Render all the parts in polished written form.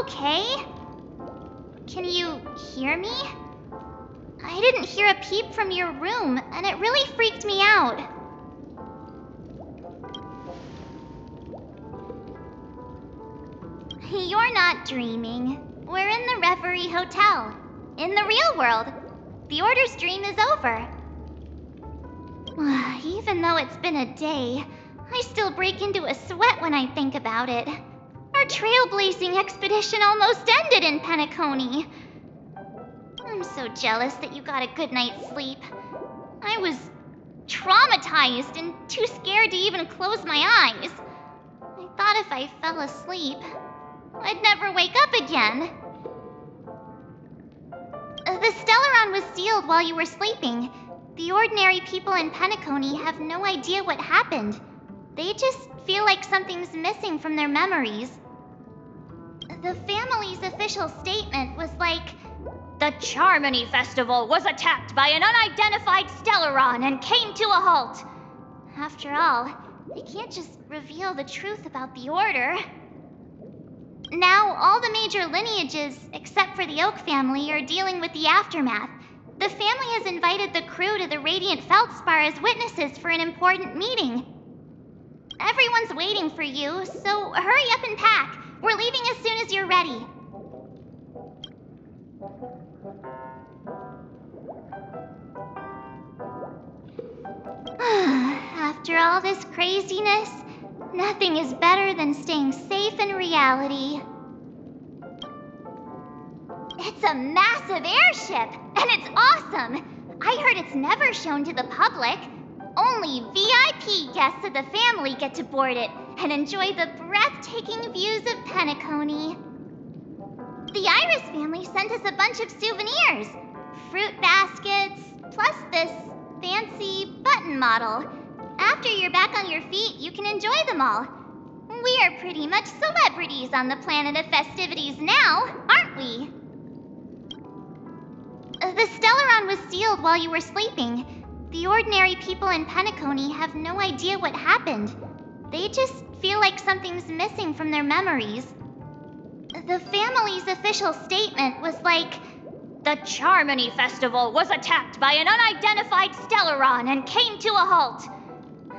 okay? Can you hear me? I didn't hear a peep from your room, and it really freaked me out. You're not dreaming. We're in the Reverie Hotel. In the real world. The Order's dream is over. Even though it's been a day, I still break into a sweat when I think about it. Our trailblazing expedition almost ended in Penacony. I'm so jealous that you got a good night's sleep. I was traumatized and too scared to even close my eyes. I thought if I fell asleep, I'd never wake up again. The Stellaron was sealed while you were sleeping. The ordinary people in Penacony have no idea what happened. They just feel like something's missing from their memories. The family's official statement was like, "The Charmony Festival was attacked by an unidentified Stellaron and came to a halt." After all, they can't just reveal the truth about the Order. Now, all the major lineages, except for the Oak family, are dealing with the aftermath. The family has invited the crew to the Radiant Feldspar as witnesses for an important meeting. Everyone's waiting for you, so hurry up and pack. We're leaving as soon as you're ready. After all this craziness, nothing is better than staying safe in reality. It's a massive airship, and it's awesome! I heard it's never shown to the public. Only VIP guests of the family get to board it and enjoy the breathtaking views of Penacony. The Iris family sent us a bunch of souvenirs. Fruit baskets, plus this fancy button model. After you're back on your feet, you can enjoy them all. We are pretty much celebrities on the planet of festivities now, aren't we? The Stellaron was sealed while you were sleeping. The ordinary people in Penacony have no idea what happened. They just feel like something's missing from their memories. The family's official statement was like, "The Charmony Festival was attacked by an unidentified Stellaron and came to a halt."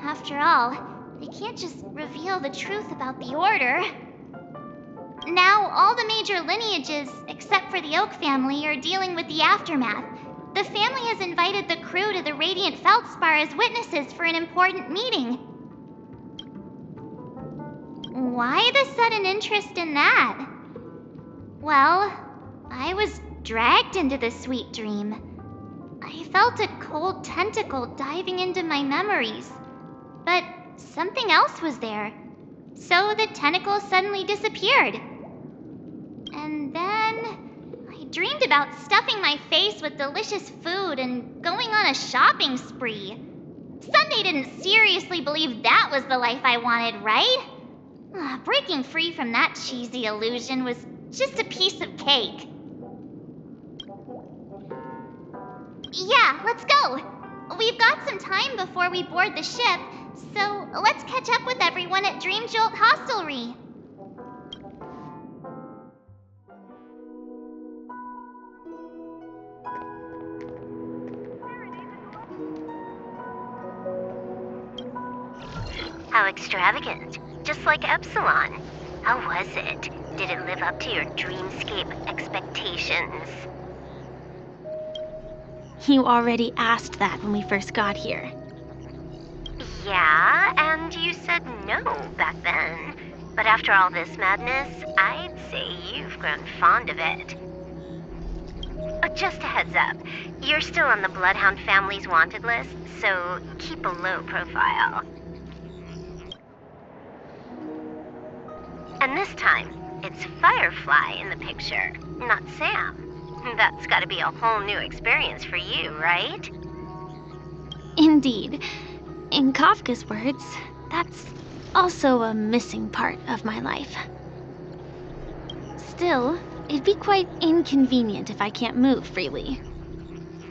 After all, they can't just reveal the truth about the Order. Now, all the major lineages, except for the Oak family, are dealing with the aftermath. The family has invited the crew to the Radiant Feldspar as witnesses for an important meeting. Why the sudden interest in that? Well, I was dragged into the sweet dream. I felt a cold tentacle diving into my memories. But something else was there. So the tentacle suddenly disappeared. And then I dreamed about stuffing my face with delicious food and going on a shopping spree. Sunday didn't seriously believe that was the life I wanted, right? Breaking free from that cheesy illusion was just a piece of cake. Yeah, let's go. We've got some time before we board the ship, so let's catch up with everyone at Dream Jolt Hostelry. How extravagant. Just like Epsilon. How was it? Did it live up to your dreamscape expectations? You already asked that when we first got here. Yeah, and you said no back then. But after all this madness, I'd say you've grown fond of it. Just a heads up, you're still on the Bloodhound family's wanted list, so keep a low profile. And this time, it's Firefly in the picture, not Sam. That's gotta be a whole new experience for you, right? Indeed. In Kafka's words, that's also a missing part of my life. Still, it'd be quite inconvenient if I can't move freely.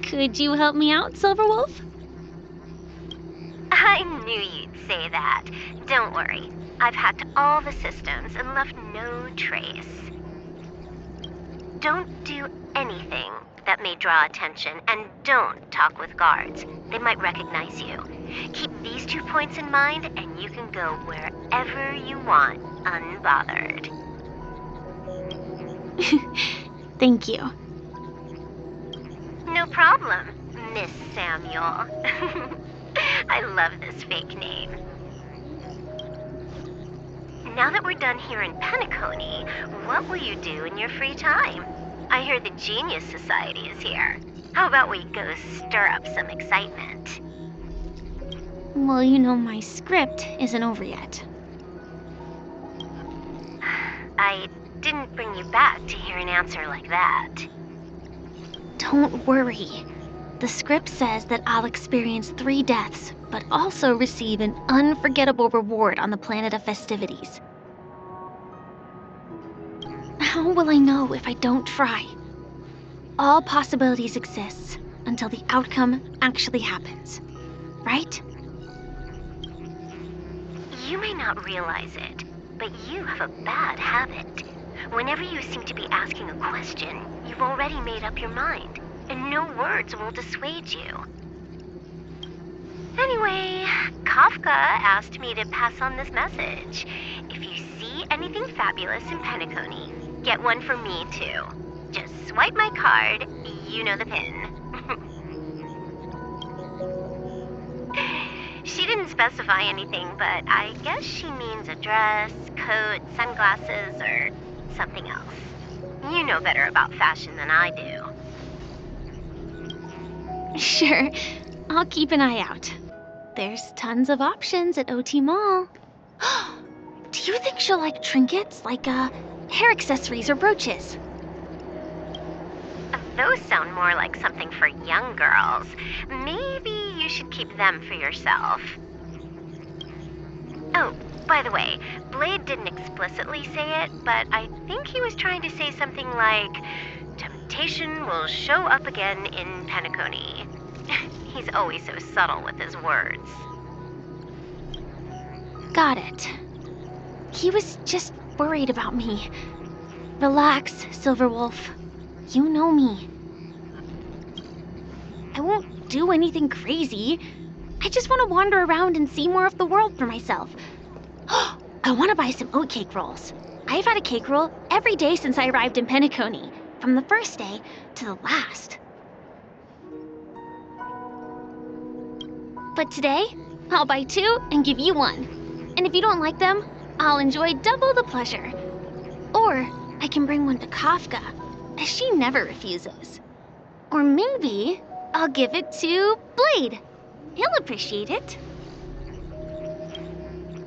Could you help me out, Silverwolf? I knew you'd say that. Don't worry. I've hacked all the systems and left no trace. Don't do anything that may draw attention, and don't talk with guards. They might recognize you. Keep these 2 points in mind, and you can go wherever you want, unbothered. Thank you. No problem, Miss Samuel. I love this fake name. Now that we're done here in Penacony, what will you do in your free time? I hear the Genius Society is here. How about we go stir up some excitement? Well, you know my script isn't over yet. I didn't bring you back to hear an answer like that. Don't worry. The script says that I'll experience 3 deaths, but also receive an unforgettable reward on the planet of festivities. How will I know if I don't try? All possibilities exist until the outcome actually happens, right? You may not realize it, but you have a bad habit. Whenever you seem to be asking a question, you've already made up your mind, and no words will dissuade you. Anyway, Kafka asked me to pass on this message. If you see anything fabulous in Penacony, get one for me too. Just swipe my card, you know the pin. She didn't specify anything, but I guess she means a dress, coat, sunglasses, or something else. You know better about fashion than I do. Sure, I'll keep an eye out. There's tons of options at OT Mall. Do you think she'll like trinkets, like hair accessories or brooches? Those sound more like something for young girls. Maybe you should keep them for yourself. Oh, by the way, Blade didn't explicitly say it, but I think he was trying to say something like, temptation will show up again in Penacony. He's always so subtle with his words. Got it. He was just worried about me. Relax, Silverwolf. You know me. I won't do anything crazy. I just want to wander around and see more of the world for myself. I want to buy some oatcake rolls. I've had a cake roll every day since I arrived in Penacony, from the first day to the last. But today, I'll buy 2 and give you 1. And if you don't like them, I'll enjoy double the pleasure. Or I can bring one to Kafka, as she never refuses. Or maybe I'll give it to Blade. He'll appreciate it.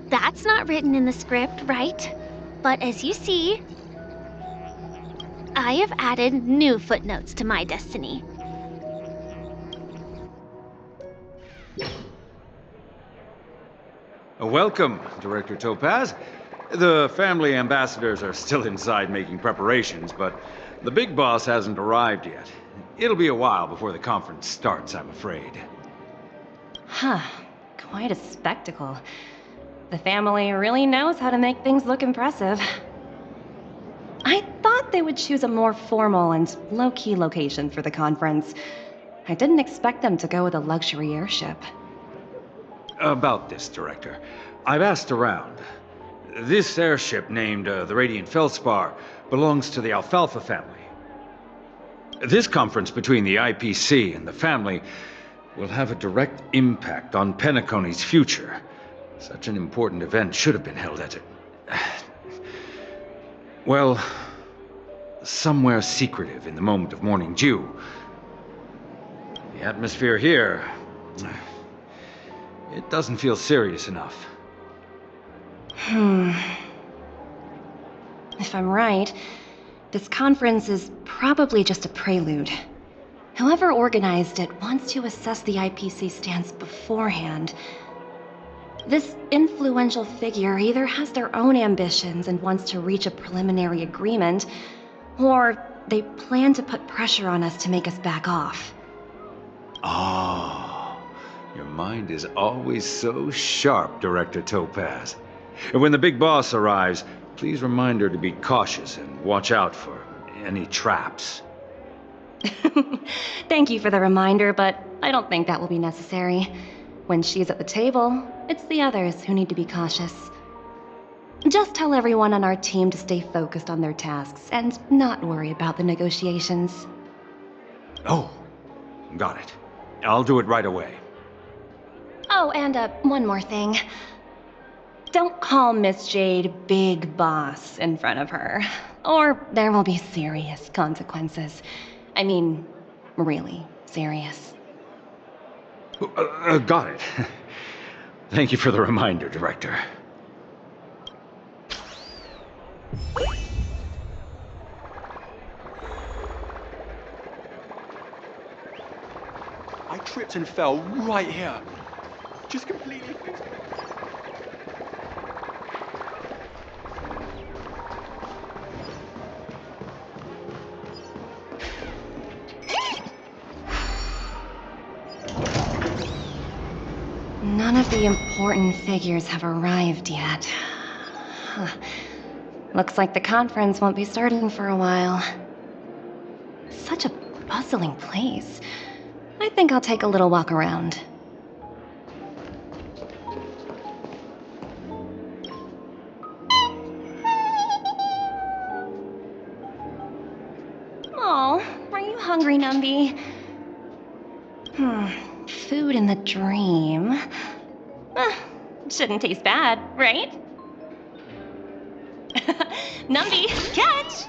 That's not written in the script, right? But as you see, I have added new footnotes to my destiny. Welcome, Director Topaz. The family ambassadors are still inside making preparations, but the big boss hasn't arrived yet. It'll be a while before the conference starts, I'm afraid. Huh. Quite a spectacle. The family really knows how to make things look impressive. I thought they would choose a more formal and low-key location for the conference. I didn't expect them to go with a luxury airship. About this, Director. I've asked around. This airship, named the Radiant Feldspar, belongs to the Alfalfa family. This conference between the IPC and the family will have a direct impact on Penacony's future. Such an important event should have been held at well, somewhere secretive in the moment of morning dew. The atmosphere here, it doesn't feel serious enough. If I'm right, this conference is probably just a prelude. Whoever organized it wants to assess the IPC stance beforehand. This influential figure either has their own ambitions and wants to reach a preliminary agreement, or they plan to put pressure on us to make us back off. Oh, your mind is always so sharp, Director Topaz. And when the big boss arrives, please remind her to be cautious and watch out for any traps. Thank you for the reminder, but I don't think that will be necessary. When she's at the table, it's the others who need to be cautious. Just tell everyone on our team to stay focused on their tasks and not worry about the negotiations. Oh, got it. I'll do it right away. Oh, and one more thing. Don't call Miss Jade Big Boss in front of her, or there will be serious consequences. I mean, really serious. Got it. Thank you for the reminder, Director. I tripped and fell right here. Just completely fixed it. None of the important figures have arrived yet. Huh. Looks like the conference won't be starting for a while. Such a bustling place. I think I'll take a little walk around. Oh, are you hungry, Numby? Food in the dream. Shouldn't taste bad, right? Numby, catch!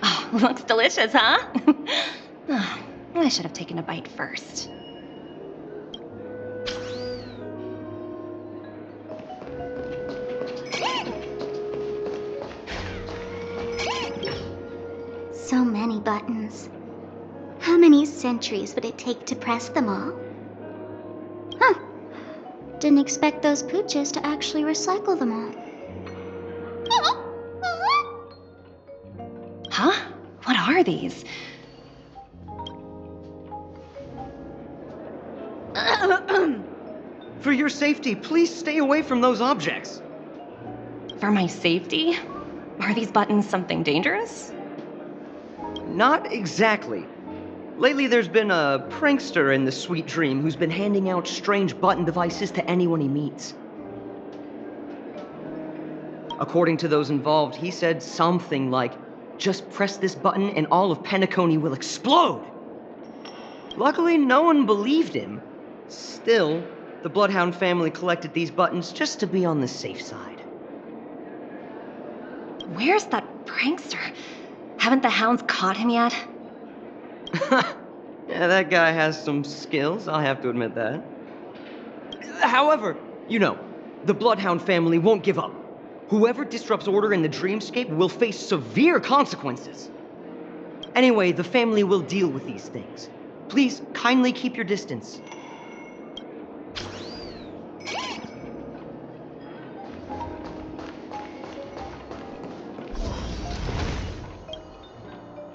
Oh, looks delicious, huh? Oh, I should have taken a bite first. So many buttons. How many centuries would it take to press them all? Huh. Didn't expect those pooches to actually recycle them all. Huh? What are these? For your safety, please stay away from those objects. For my safety? Are these buttons something dangerous? Not exactly. Lately, there's been a prankster in the Sweet Dream who's been handing out strange button devices to anyone he meets. According to those involved, he said something like, "Just press this button and all of Penacony will explode!" Luckily, no one believed him. Still, the Bloodhound family collected these buttons just to be on the safe side. Where's that prankster? Haven't the hounds caught him yet? Yeah, that guy has some skills, I'll have to admit that. However, the Bloodhound family won't give up. Whoever disrupts order in the dreamscape will face severe consequences. Anyway, the family will deal with these things. Please kindly keep your distance.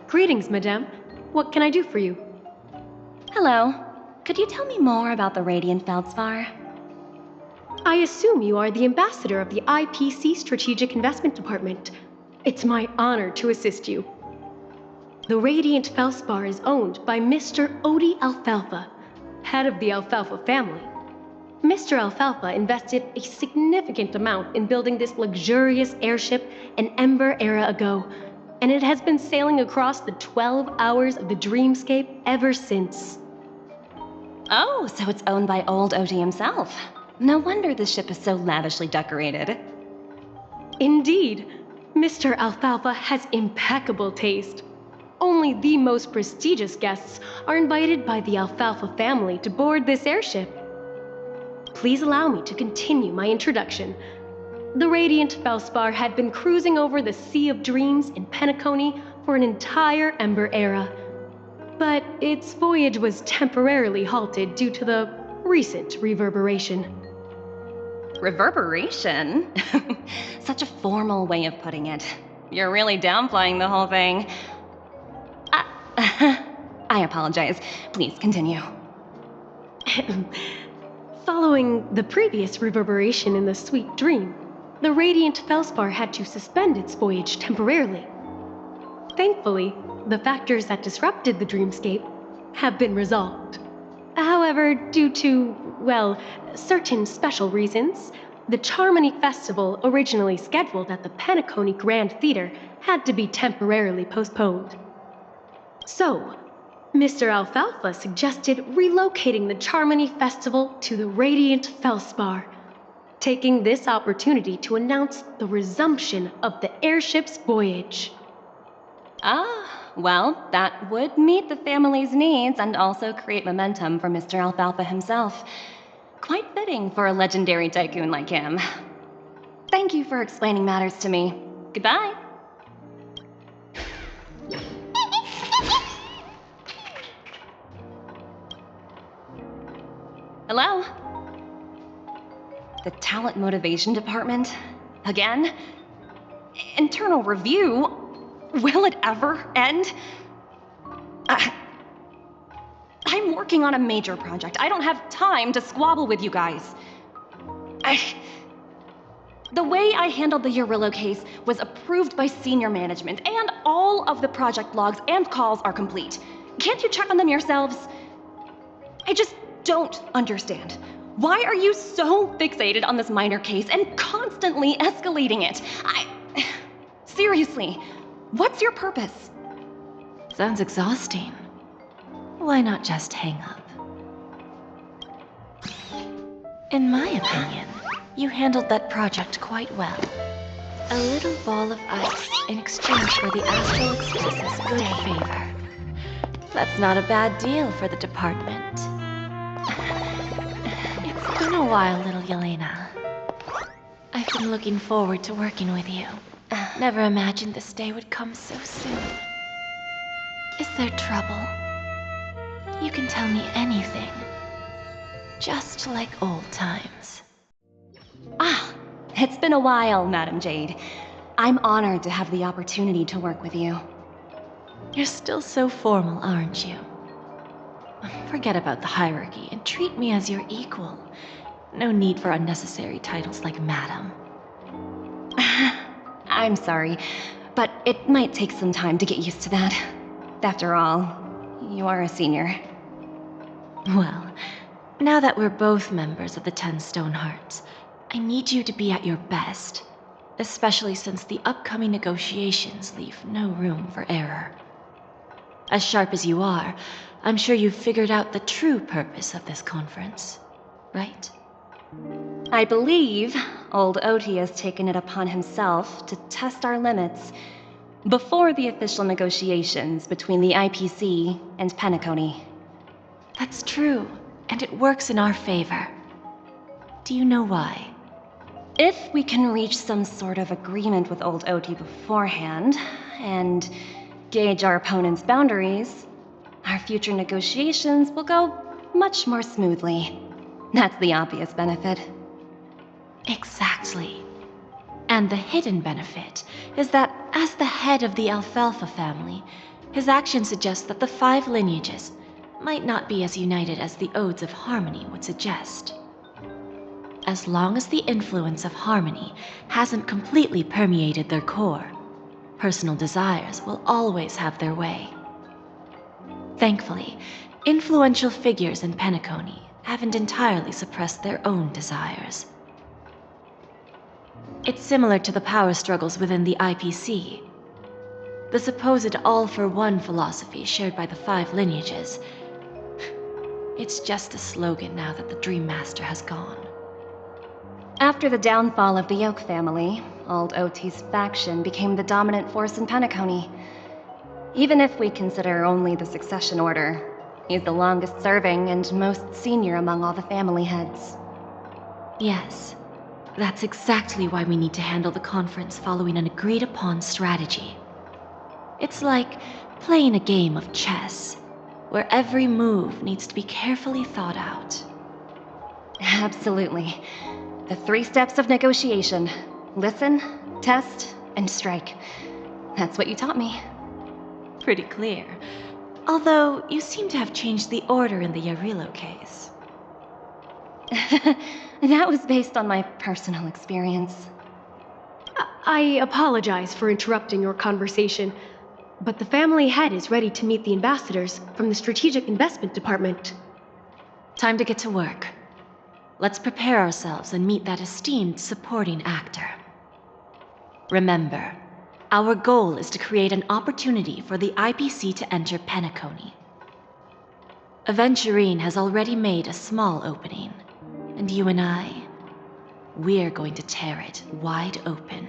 Greetings, madame. What can I do for you? Hello. Could you tell me more about the Radiant Feldspar? I assume you are the ambassador of the IPC Strategic Investment Department. It's my honor to assist you. The Radiant Feldspar is owned by Mr. Odie Alfalfa, head of the Alfalfa family. Mr. Alfalfa invested a significant amount in building this luxurious airship an Ember era ago, and it has been sailing across the 12 hours of the dreamscape ever since. Oh, so it's owned by old Odie himself. No wonder the ship is so lavishly decorated. Indeed, Mr. Alfalfa has impeccable taste. Only the most prestigious guests are invited by the Alfalfa family to board this airship. Please allow me to continue my introduction. The Radiant Feldspar had been cruising over the Sea of Dreams in Penacony for an entire Ember era. But its voyage was temporarily halted due to the recent reverberation. Reverberation? Such a formal way of putting it. You're really downplaying the whole thing. I apologize. Please continue. Following the previous reverberation in the sweet dream, the radiant Felspar had to suspend its voyage temporarily. Thankfully, the factors that disrupted the dreamscape have been resolved. However, due to, well, certain special reasons, the Charmony Festival originally scheduled at the Penacony Grand Theater had to be temporarily postponed. So, Mr. Alfalfa suggested relocating the Charmony Festival to the Radiant Felspar, taking this opportunity to announce the resumption of the airship's voyage. Well, that would meet the family's needs and also create momentum for Mr. Alfalfa himself. Quite fitting for a legendary tycoon like him. Thank you for explaining matters to me. Goodbye. Hello? The Talent Motivation Department? Again? Internal review? Will it ever end? I'm working on a major project. I don't have time to squabble with you guys. The way I handled the Urillo case was approved by senior management, and all of the project logs and calls are complete. Can't you check on them yourselves? I just don't understand. Why are you so fixated on this minor case and constantly escalating it? Seriously, what's your purpose? Sounds exhausting. Why not just hang up? In my opinion, you handled that project quite well. A little ball of ice in exchange for the Astral Express's good favor. That's not a bad deal for the department. It's been a while, little Yelena. I've been looking forward to working with you. Never imagined this day would come so soon. Is there trouble? You can tell me anything. Just like old times. It's been a while, Madam Jade. I'm honored to have the opportunity to work with you. You're still so formal, aren't you? Forget about the hierarchy and treat me as your equal. No need for unnecessary titles like Madam. I'm sorry, but it might take some time to get used to that. After all, you are a senior. Well, now that we're both members of the 10 Stone Hearts, I need you to be at your best, especially since the upcoming negotiations leave no room for error. As sharp as you are, I'm sure you've figured out the true purpose of this conference, right? I believe old Oti has taken it upon himself to test our limits before the official negotiations between the IPC and Penacony. That's true, and it works in our favor. Do you know why? If we can reach some sort of agreement with old Oti beforehand, and gauge our opponent's boundaries, our future negotiations will go much more smoothly. That's the obvious benefit. Exactly. And the hidden benefit is that as the head of the Alfalfa family, his actions suggest that the 5 lineages might not be as united as the Odes of Harmony would suggest. As long as the influence of Harmony hasn't completely permeated their core, personal desires will always have their way. Thankfully, influential figures in Penacony haven't entirely suppressed their own desires. It's similar to the power struggles within the IPC. The supposed all-for-one philosophy shared by the 5 lineages. It's just a slogan now that the Dream Master has gone. After the downfall of the Yoke family, old Oti's faction became the dominant force in Penacony. Even if we consider only the succession order, he's the longest serving and most senior among all the family heads. Yes, that's exactly why we need to handle the conference following an agreed-upon strategy. It's like playing a game of chess, where every move needs to be carefully thought out. Absolutely. The 3 steps of negotiation. Listen, test, and strike. That's what you taught me. Pretty clear. Although you seem to have changed the order in the Yarilo case. That was based on my personal experience. I apologize for interrupting your conversation, but the family head is ready to meet the ambassadors from the Strategic Investment Department. Time to get to work. Let's prepare ourselves and meet that esteemed supporting actor. Remember, our goal is to create an opportunity for the IPC to enter Penacony. Aventurine has already made a small opening, and you and I, we're going to tear it wide open.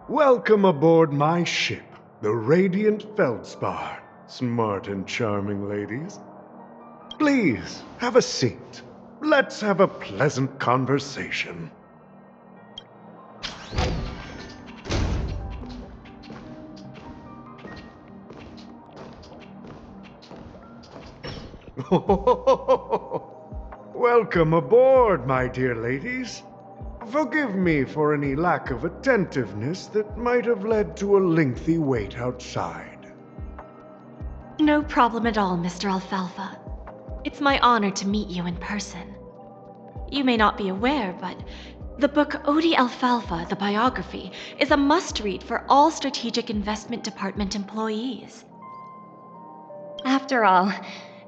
Welcome aboard my ship, the Radiant Feldspar, smart and charming ladies. Please, have a seat. Let's have a pleasant conversation. Welcome aboard, my dear ladies. Forgive me for any lack of attentiveness that might have led to a lengthy wait outside. No problem at all, Mr. Alfalfa. It's my honor to meet you in person. You may not be aware, but the book Odie Alfalfa, the biography, is a must-read for all Strategic Investment Department employees. After all,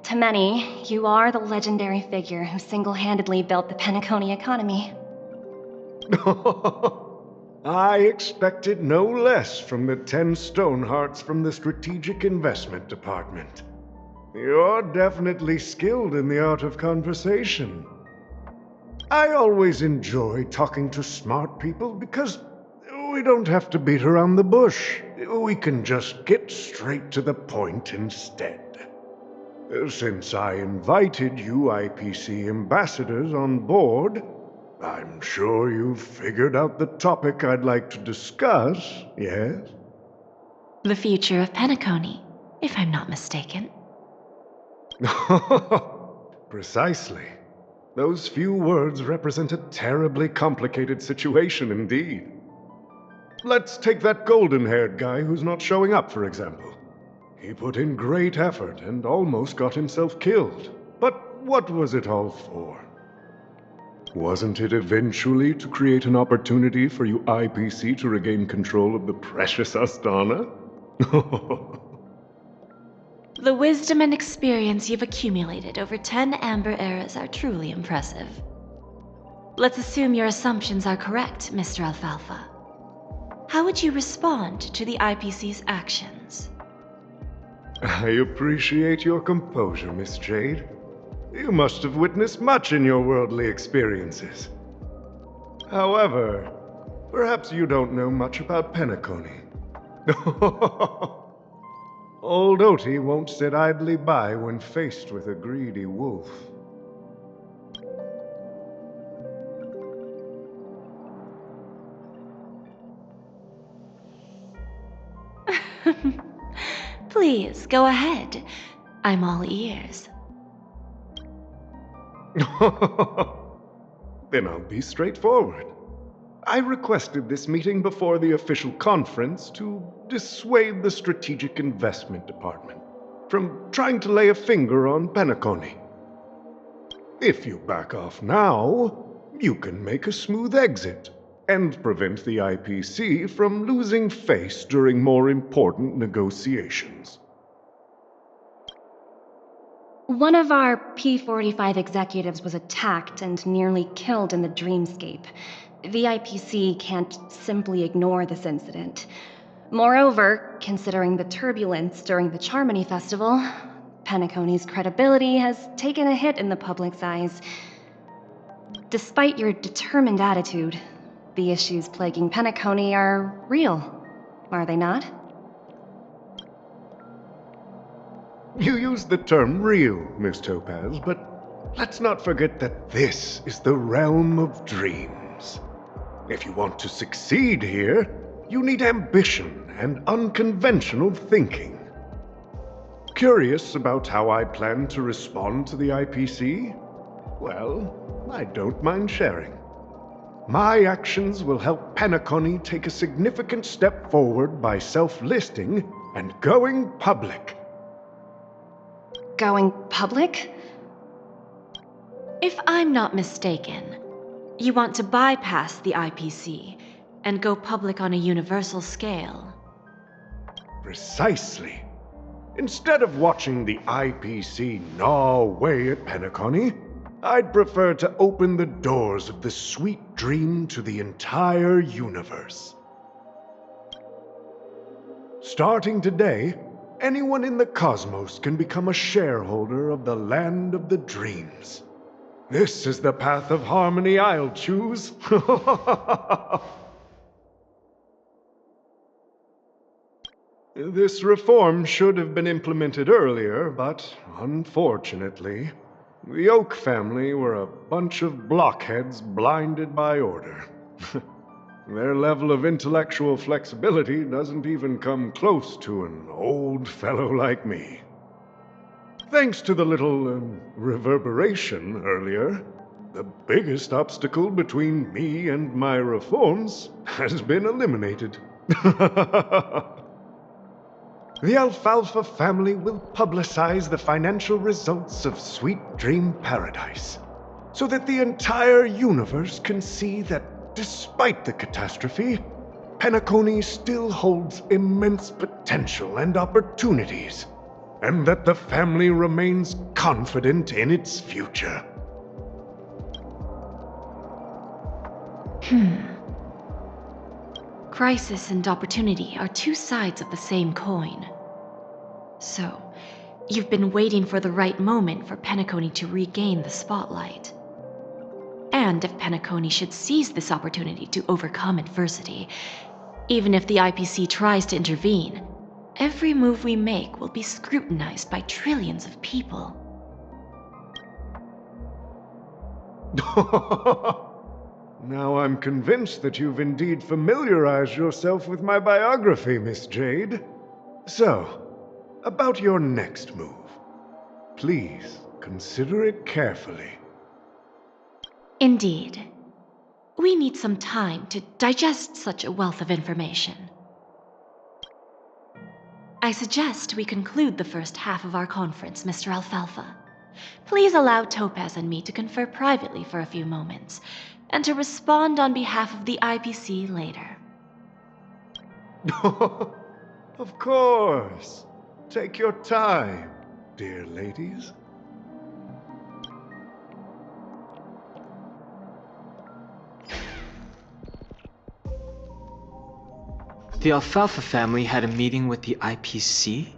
to many, you are the legendary figure who single-handedly built the Penacony economy. I expected no less from the 10 Stonehearts from the Strategic Investment Department. You're definitely skilled in the art of conversation. I always enjoy talking to smart people because we don't have to beat around the bush. We can just get straight to the point instead. Since I invited you IPC ambassadors on board, I'm sure you've figured out the topic I'd like to discuss, yes? The future of Penacony, if I'm not mistaken. Precisely. Those few words represent a terribly complicated situation indeed. Let's take that golden-haired guy who's not showing up, for example. He put in great effort and almost got himself killed. But what was it all for? Wasn't it eventually to create an opportunity for you IPC to regain control of the precious Astana? The wisdom and experience you've accumulated over 10 Amber Eras are truly impressive. Let's assume your assumptions are correct, Mr. Alfalfa. How would you respond to the IPC's actions? I appreciate your composure, Miss Jade. You must have witnessed much in your worldly experiences. However, perhaps you don't know much about Penacony. Old Oti won't sit idly by when faced with a greedy wolf. Please, go ahead. I'm all ears. Then I'll be straightforward. I requested this meeting before the official conference to dissuade the Strategic Investment Department from trying to lay a finger on Penacony. If you back off now, you can make a smooth exit and prevent the IPC from losing face during more important negotiations. One of our P-45 executives was attacked and nearly killed in the dreamscape. The IPC can't simply ignore this incident. Moreover, considering the turbulence during the Charmony Festival, Penacony's credibility has taken a hit in the public's eyes. Despite your determined attitude, the issues plaguing Penacony are real, are they not? You used the term real, Miss Topaz, but let's not forget that this is the realm of dreams. If you want to succeed here, you need ambition and unconventional thinking. Curious about how I plan to respond to the IPC? Well, I don't mind sharing. My actions will help Penacony take a significant step forward by self-listing and going public. Going public? If I'm not mistaken, you want to bypass the IPC and go public on a universal scale. Precisely. Instead of watching the IPC gnaw away at Penacony, I'd prefer to open the doors of this sweet dream to the entire universe. Starting today, anyone in the cosmos can become a shareholder of the Land of the Dreams. This is the path of harmony I'll choose. This reform should have been implemented earlier, but unfortunately, the Oak family were a bunch of blockheads blinded by order. Their level of intellectual flexibility doesn't even come close to an old fellow like me. Thanks to the little reverberation earlier, the biggest obstacle between me and my reforms has been eliminated. The Alfalfa family will publicize the financial results of Sweet Dream Paradise, so that the entire universe can see that despite the catastrophe, Penacony still holds immense potential and opportunities, and that the family remains confident in its future. Crisis and opportunity are two sides of the same coin. So, you've been waiting for the right moment for Penacony to regain the spotlight. And if Penacony should seize this opportunity to overcome adversity, even if the IPC tries to intervene, every move we make will be scrutinized by trillions of people. Now I'm convinced that you've indeed familiarized yourself with my biography, Miss Jade. So, about your next move. Please consider it carefully. Indeed. We need some time to digest such a wealth of information. I suggest we conclude the first half of our conference, Mr. Alfalfa. Please allow Topaz and me to confer privately for a few moments, and to respond on behalf of the IPC later. Of course. Take your time, dear ladies. The Alfalfa family had a meeting with the IPC?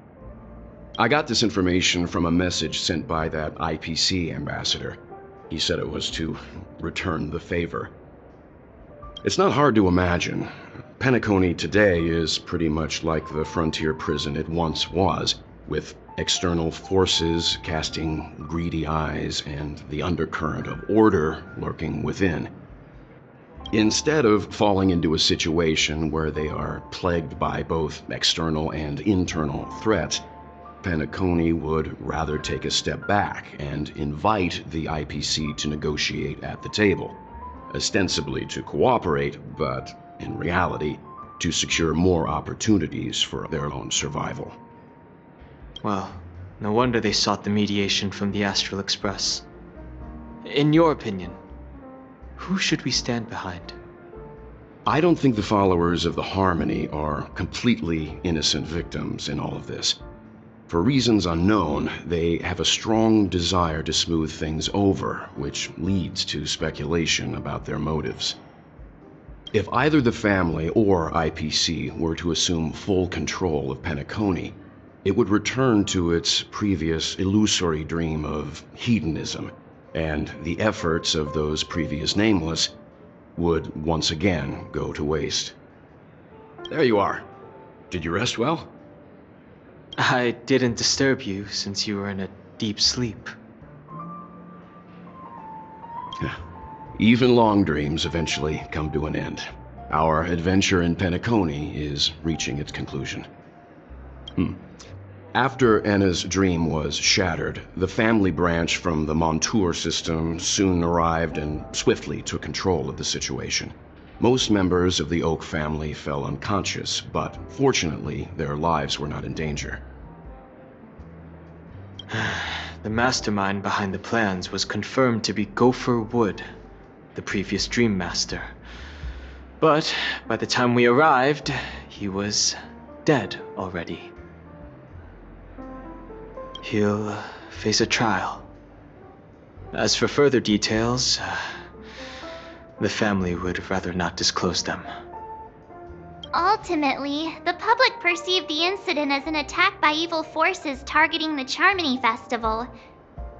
I got this information from a message sent by that IPC ambassador. He said it was to return the favor. It's not hard to imagine. Penacony today is pretty much like the frontier prison it once was, with external forces casting greedy eyes and the undercurrent of order lurking within. Instead of falling into a situation where they are plagued by both external and internal threats, Penacony would rather take a step back and invite the IPC to negotiate at the table, ostensibly to cooperate, but in reality, to secure more opportunities for their own survival. Well, no wonder they sought the mediation from the Astral Express. In your opinion, who should we stand behind? I don't think the followers of the Harmony are completely innocent victims in all of this. For reasons unknown, they have a strong desire to smooth things over, which leads to speculation about their motives. If either the family or IPC were to assume full control of Penacony, it would return to its previous illusory dream of hedonism, and the efforts of those previous nameless would once again go to waste. There you are. Did you rest well? I didn't disturb you since you were in a deep sleep. Even long dreams eventually come to an end. Our adventure in Penacony is reaching its conclusion. After Anna's dream was shattered, the family branch from the Montour system soon arrived and swiftly took control of the situation. Most members of the Oak family fell unconscious, but fortunately, their lives were not in danger. The mastermind behind the plans was confirmed to be Gopher Wood, the previous Dream Master. But by the time we arrived, he was dead already. He'll face a trial. As for further details, the family would rather not disclose them. Ultimately, the public perceived the incident as an attack by evil forces targeting the Charmony Festival.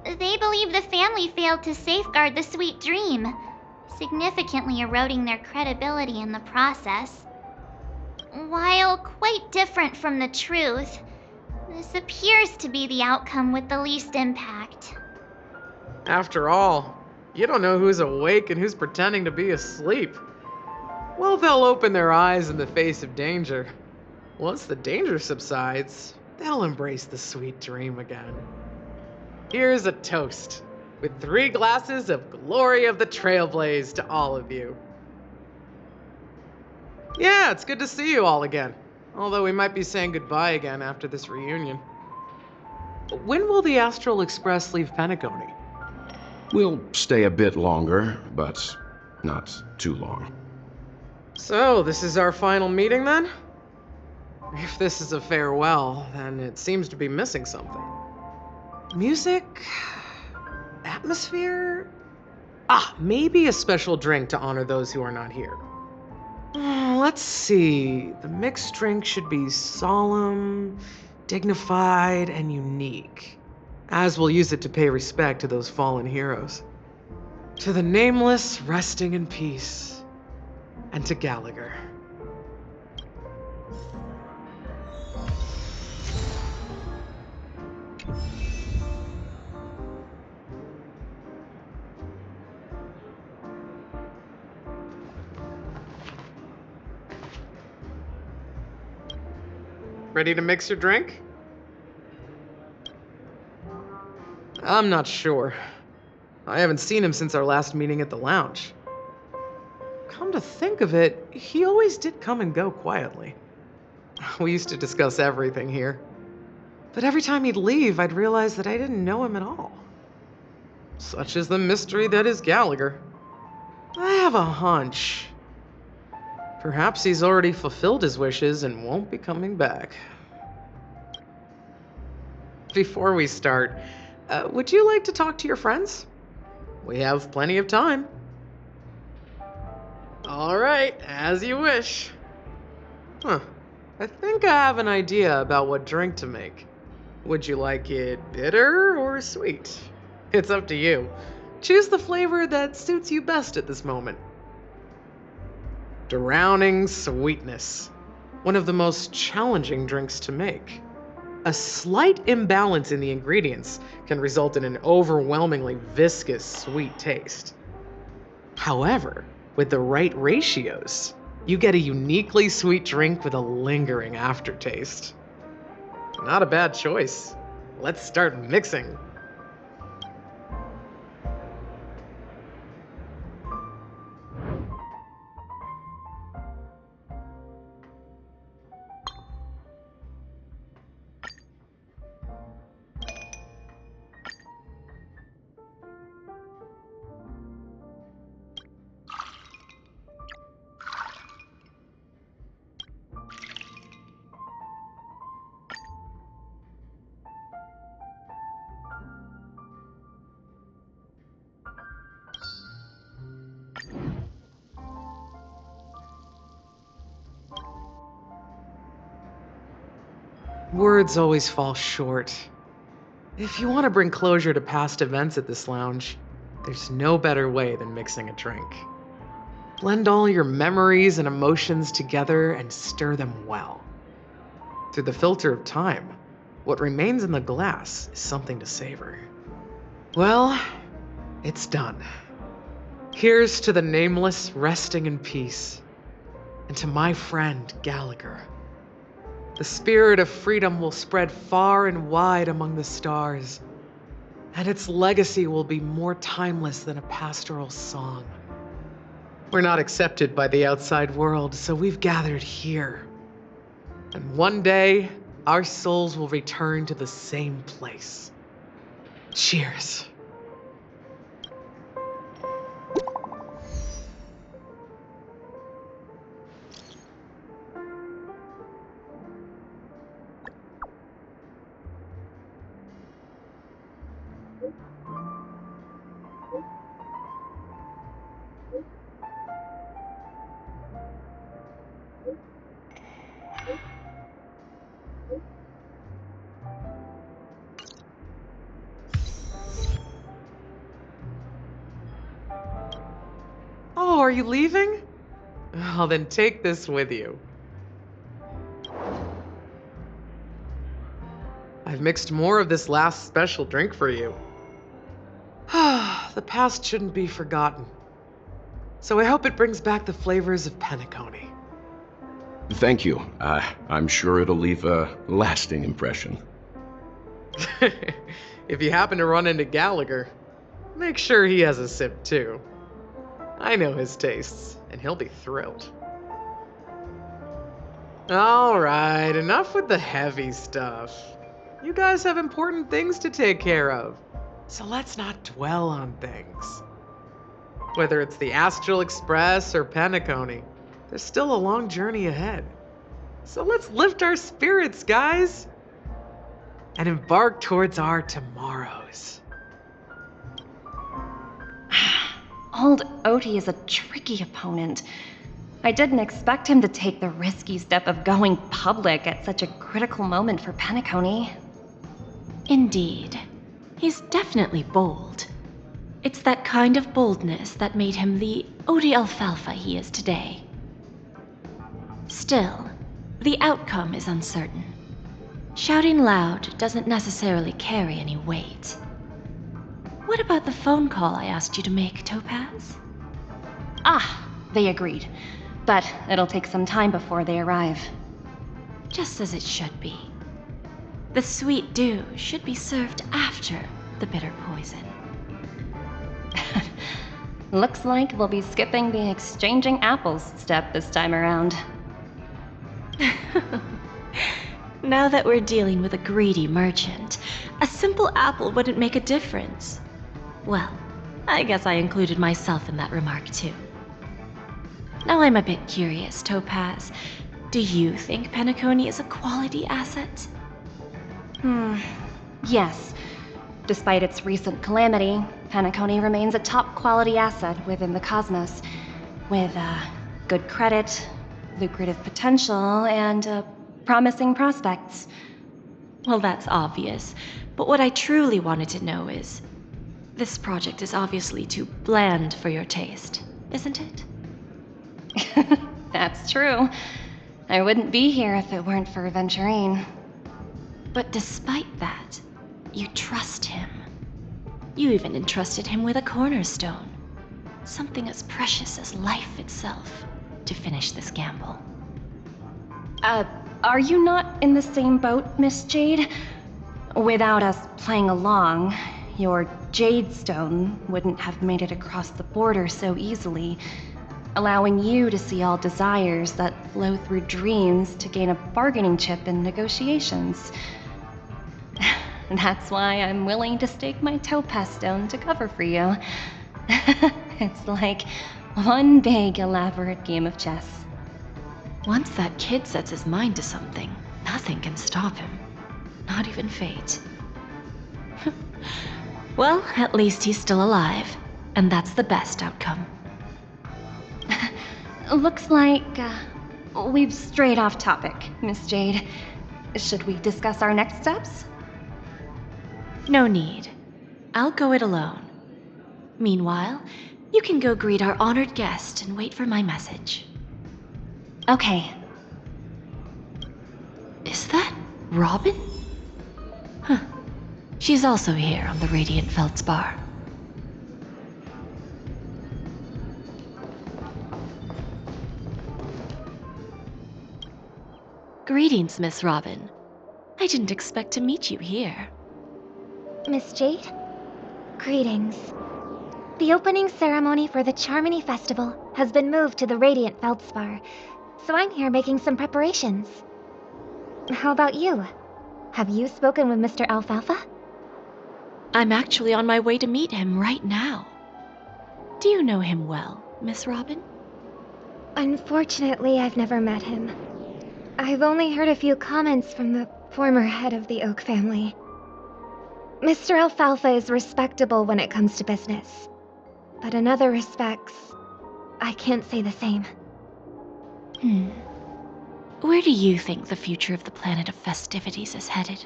They believe the family failed to safeguard the sweet dream, significantly eroding their credibility in the process. While quite different from the truth, this appears to be the outcome with the least impact. After all, you don't know who's awake and who's pretending to be asleep. Well, they'll open their eyes in the face of danger. Once the danger subsides, they'll embrace the sweet dream again. Here's a toast, with 3 glasses of Glory of the Trailblaze to all of you. Yeah, it's good to see you all again. Although we might be saying goodbye again after this reunion. When will the Astral Express leave Penacony? We'll stay a bit longer, but not too long. So, this is our final meeting then? If this is a farewell, then it seems to be missing something. Music? Atmosphere? Maybe a special drink to honor those who are not here. Let's see. The mixed drink should be solemn, dignified, and unique, as we'll use it to pay respect to those fallen heroes. To the nameless, resting in peace, and to Gallagher. Ready to mix your drink? I'm not sure. I haven't seen him since our last meeting at the lounge. Come to think of it, he always did come and go quietly. We used to discuss everything here. But every time he'd leave, I'd realize that I didn't know him at all. Such is the mystery that is Gallagher. I have a hunch. Perhaps he's already fulfilled his wishes and won't be coming back. Before we start, would you like to talk to your friends? We have plenty of time. All right, as you wish. I think I have an idea about what drink to make. Would you like it bitter or sweet? It's up to you. Choose the flavor that suits you best at this moment. Drowning sweetness. One of the most challenging drinks to make. A slight imbalance in the ingredients can result in an overwhelmingly viscous sweet taste. However, with the right ratios, you get a uniquely sweet drink with a lingering aftertaste. Not a bad choice. Let's start mixing. Words always fall short. If you want to bring closure to past events at this lounge, there's no better way than mixing a drink. Blend all your memories and emotions together and stir them well. Through the filter of time, what remains in the glass is something to savor. Well, it's done. Here's to the nameless resting in peace, and to my friend Gallagher. The spirit of freedom will spread far and wide among the stars, and its legacy will be more timeless than a pastoral song. We're not accepted by the outside world, so we've gathered here. And one day, our souls will return to the same place. Cheers. Oh, are you leaving? Oh, then take this with you. I've mixed more of this last special drink for you. The past shouldn't be forgotten. So I hope it brings back the flavors of Penacony. Thank you. I'm sure it'll leave a lasting impression. If you happen to run into Gallagher, make sure he has a sip too. I know his tastes, and he'll be thrilled. All right, enough with the heavy stuff. You guys have important things to take care of, so let's not dwell on things. Whether it's the Astral Express or Penacony, there's still a long journey ahead. So let's lift our spirits, guys, and embark towards our tomorrows. Old Odie is a tricky opponent. I didn't expect him to take the risky step of going public at such a critical moment for Penacony. Indeed. He's definitely bold. It's that kind of boldness that made him the Odie Alfalfa he is today. Still, the outcome is uncertain. Shouting loud doesn't necessarily carry any weight. What about the phone call I asked you to make, Topaz? They agreed. But it'll take some time before they arrive. Just as it should be. The sweet dew should be served after the bitter poison. Looks like we'll be skipping the exchanging apples step this time around. Now that we're dealing with a greedy merchant, a simple apple wouldn't make a difference. Well, I guess I included myself in that remark too. Now I'm a bit curious, Topaz. Do you think Penacony is a quality asset? Yes. Despite its recent calamity, Penacony remains a top quality asset within the cosmos, with good credit, lucrative potential, and promising prospects. Well, that's obvious, but what I truly wanted to know is, this project is obviously too bland for your taste, isn't it? That's true. I wouldn't be here if it weren't for Venturine. But despite that, you trust him. You even entrusted him with a cornerstone, something as precious as life itself, to finish this gamble. Are you not in the same boat, Miss Jade? Without us playing along, your Jade Stone wouldn't have made it across the border so easily, allowing you to see all desires that flow through dreams to gain a bargaining chip in negotiations. That's why I'm willing to stake my Topaz Stone to cover for you. It's like one big, elaborate game of chess. Once that kid sets his mind to something, nothing can stop him. Not even fate. Well, at least he's still alive, and that's the best outcome. Looks like we've strayed off topic, Miss Jade. Should we discuss our next steps? No need. I'll go it alone. Meanwhile, you can go greet our honored guest and wait for my message. Okay. Is that Robin? Huh. She's also here on the Radiant Feldspar. Greetings, Miss Robin. I didn't expect to meet you here. Miss Jade? Greetings. The opening ceremony for the Charmony Festival has been moved to the Radiant Feldspar, so I'm here making some preparations. How about you? Have you spoken with Mr. Alfalfa? I'm actually on my way to meet him right now. Do you know him well, Miss Robin? Unfortunately, I've never met him. I've only heard a few comments from the former head of the Oak family. Mr. Alfalfa is respectable when it comes to business, but in other respects, I can't say the same. Where do you think the future of the planet of festivities is headed?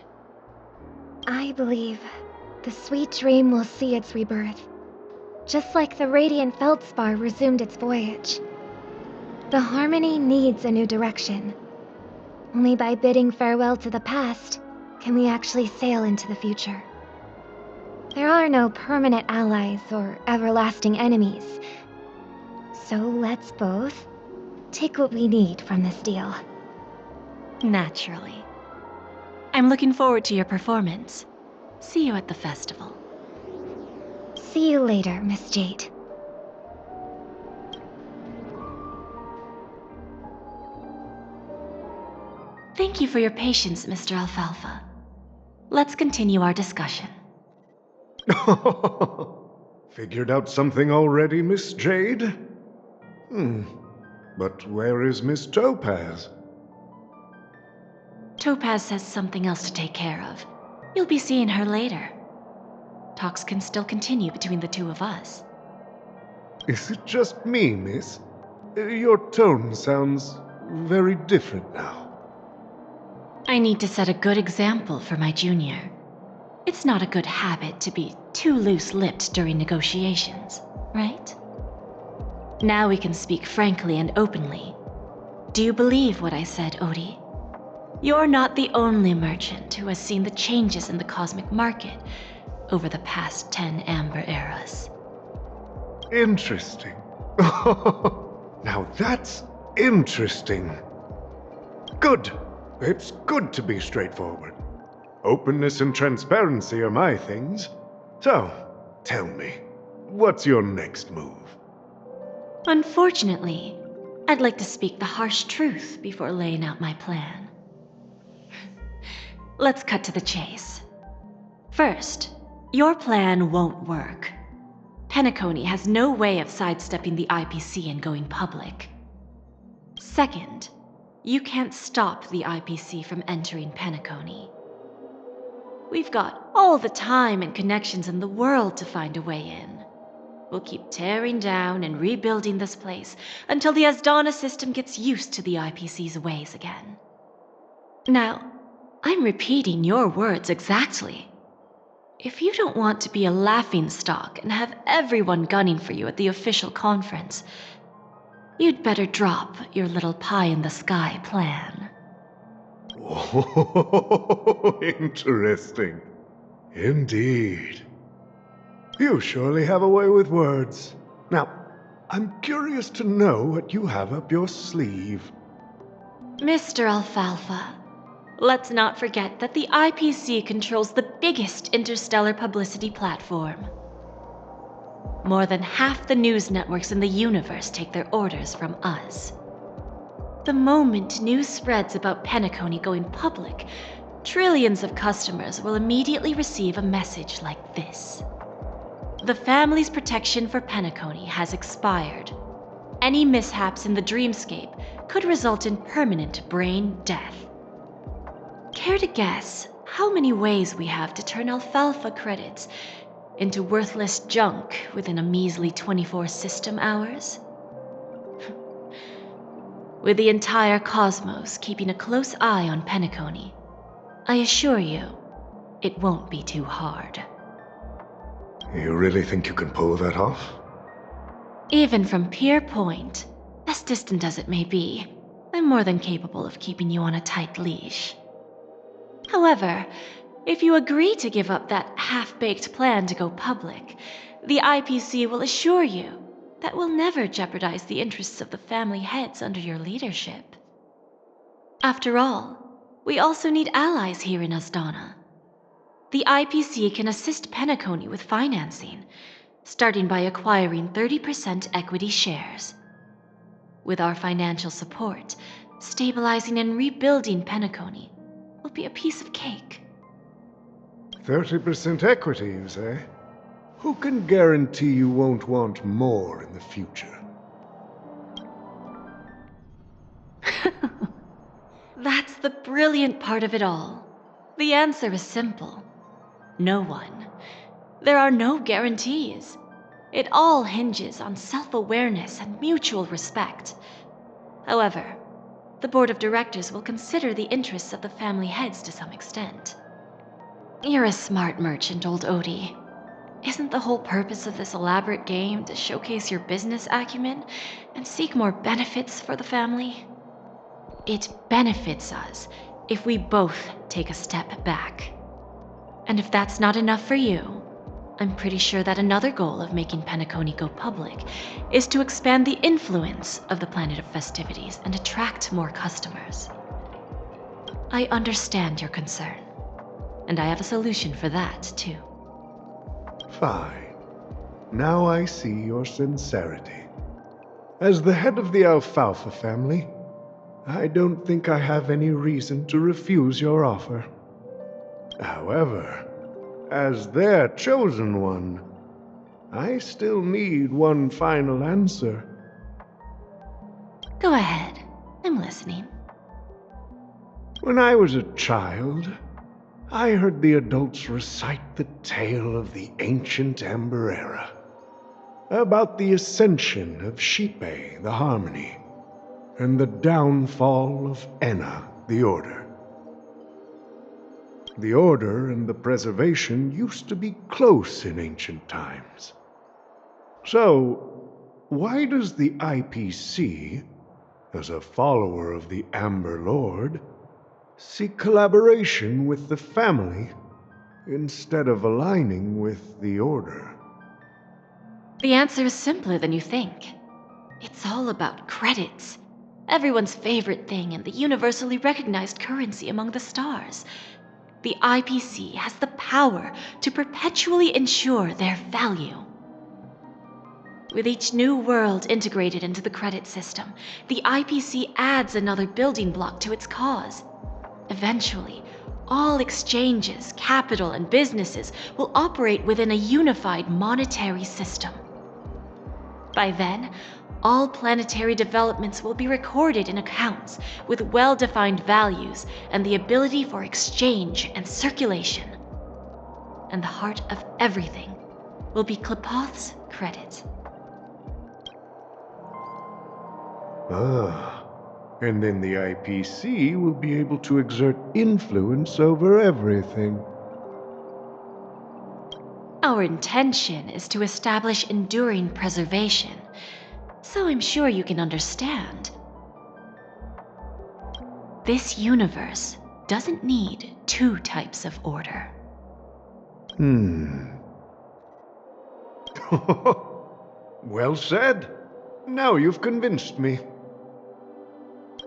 I believe the sweet dream will see its rebirth, just like the Radiant Feldspar resumed its voyage. The Harmony needs a new direction. Only by bidding farewell to the past can we actually sail into the future. There are no permanent allies or everlasting enemies, so let's both take what we need from this deal. Naturally. I'm looking forward to your performance. See you at the festival. See you later, Miss Jade. Thank you for your patience, Mr. Alfalfa. Let's continue our discussion. Figured out something already, Miss Jade? But where is Miss Topaz? Topaz has something else to take care of. You'll be seeing her later. Talks can still continue between the two of us. Is it just me, miss? Your tone sounds very different now. I need to set a good example for my junior. It's not a good habit to be too loose-lipped during negotiations, right? Now we can speak frankly and openly. Do you believe what I said, Odie? You're not the only merchant who has seen the changes in the cosmic market over the past 10 Amber Eras. Interesting. Now that's interesting. Good. It's good to be straightforward. Openness and transparency are my things. So, tell me, what's your next move? Unfortunately, I'd like to speak the harsh truth before laying out my plan. Let's cut to the chase. First, your plan won't work. Penacony has no way of sidestepping the IPC and going public. Second, you can't stop the IPC from entering Penacony. We've got all the time and connections in the world to find a way in. We'll keep tearing down and rebuilding this place until the Asdana system gets used to the IPC's ways again. Now, I'm repeating your words exactly. If you don't want to be a laughingstock and have everyone gunning for you at the official conference, you'd better drop your little pie-in-the-sky plan. Oh, interesting. Indeed. You surely have a way with words. Now, I'm curious to know what you have up your sleeve. Mr. Alfalfa, let's not forget that the IPC controls the biggest interstellar publicity platform. More than half the news networks in the universe take their orders from us. The moment news spreads about Penacony going public, trillions of customers will immediately receive a message like this. The family's protection for Penacony has expired. Any mishaps in the dreamscape could result in permanent brain death. Care to guess how many ways we have to turn Alfalfa credits into worthless junk within a measly 24 system hours? With the entire cosmos keeping a close eye on Penacony, I assure you, it won't be too hard. You really think you can pull that off? Even from Pier Point, as distant as it may be, I'm more than capable of keeping you on a tight leash. However, if you agree to give up that half-baked plan to go public, the IPC will assure you that we'll never jeopardize the interests of the family heads under your leadership. After all, we also need allies here in Asdana. The IPC can assist Penacony with financing, starting by acquiring 30% equity shares. With our financial support, stabilizing and rebuilding Penacony will be a piece of cake. 30% equity, you say? Who can guarantee you won't want more in the future? That's the brilliant part of it all. The answer is simple. No one. There are no guarantees. It all hinges on self-awareness and mutual respect. However, the board of directors will consider the interests of the family heads to some extent. You're a smart merchant, old Odie. Isn't the whole purpose of this elaborate game to showcase your business acumen and seek more benefits for the family? It benefits us if we both take a step back. And if that's not enough for you, I'm pretty sure that another goal of making Penacony go public is to expand the influence of the Planet of Festivities and attract more customers. I understand your concern, and I have a solution for that, too. Fine. Now I see your sincerity. As the head of the Alfalfa family, I don't think I have any reason to refuse your offer. However, as their chosen one, I still need one final answer. Go ahead. I'm listening. When I was a child, I heard the adults recite the tale of the ancient Amber Era, about the ascension of Shipe, the Harmony, and the downfall of Enna, the Order. The Order and the Preservation used to be close in ancient times. So, why does the IPC, as a follower of the Amber Lord, seek collaboration with the family instead of aligning with the Order? The answer is simpler than you think. It's all about credits. Everyone's favorite thing and the universally recognized currency among the stars. The IPC has the power to perpetually ensure their value. With each new world integrated into the credit system, the IPC adds another building block to its cause. Eventually, all exchanges, capital, and businesses will operate within a unified monetary system. By then, all planetary developments will be recorded in accounts with well-defined values and the ability for exchange and circulation. And the heart of everything will be Klepoth's credit. And then the IPC will be able to exert influence over everything. Our intention is to establish enduring preservation, so I'm sure you can understand. This universe doesn't need two types of order. Well said. Now you've convinced me.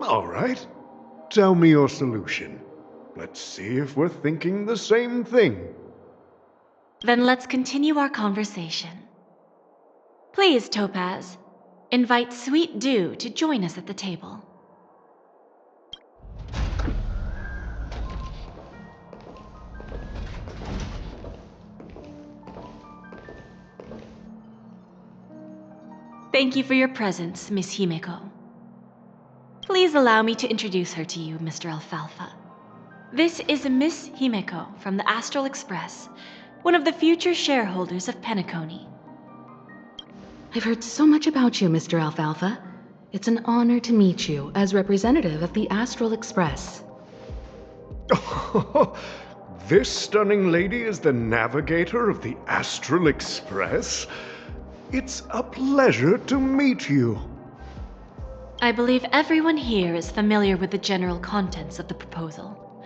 All right. Tell me your solution. Let's see if we're thinking the same thing. Then let's continue our conversation. Please, Topaz, invite Sweet Dew to join us at the table. Thank you for your presence, Miss Himeko. Please allow me to introduce her to you, Mr. Alfalfa. This is Miss Himeko from the Astral Express, one of the future shareholders of Penacony. I've heard so much about you, Mr. Alfalfa. It's an honor to meet you as representative of the Astral Express. This stunning lady is the navigator of the Astral Express? It's a pleasure to meet you. I believe everyone here is familiar with the general contents of the proposal.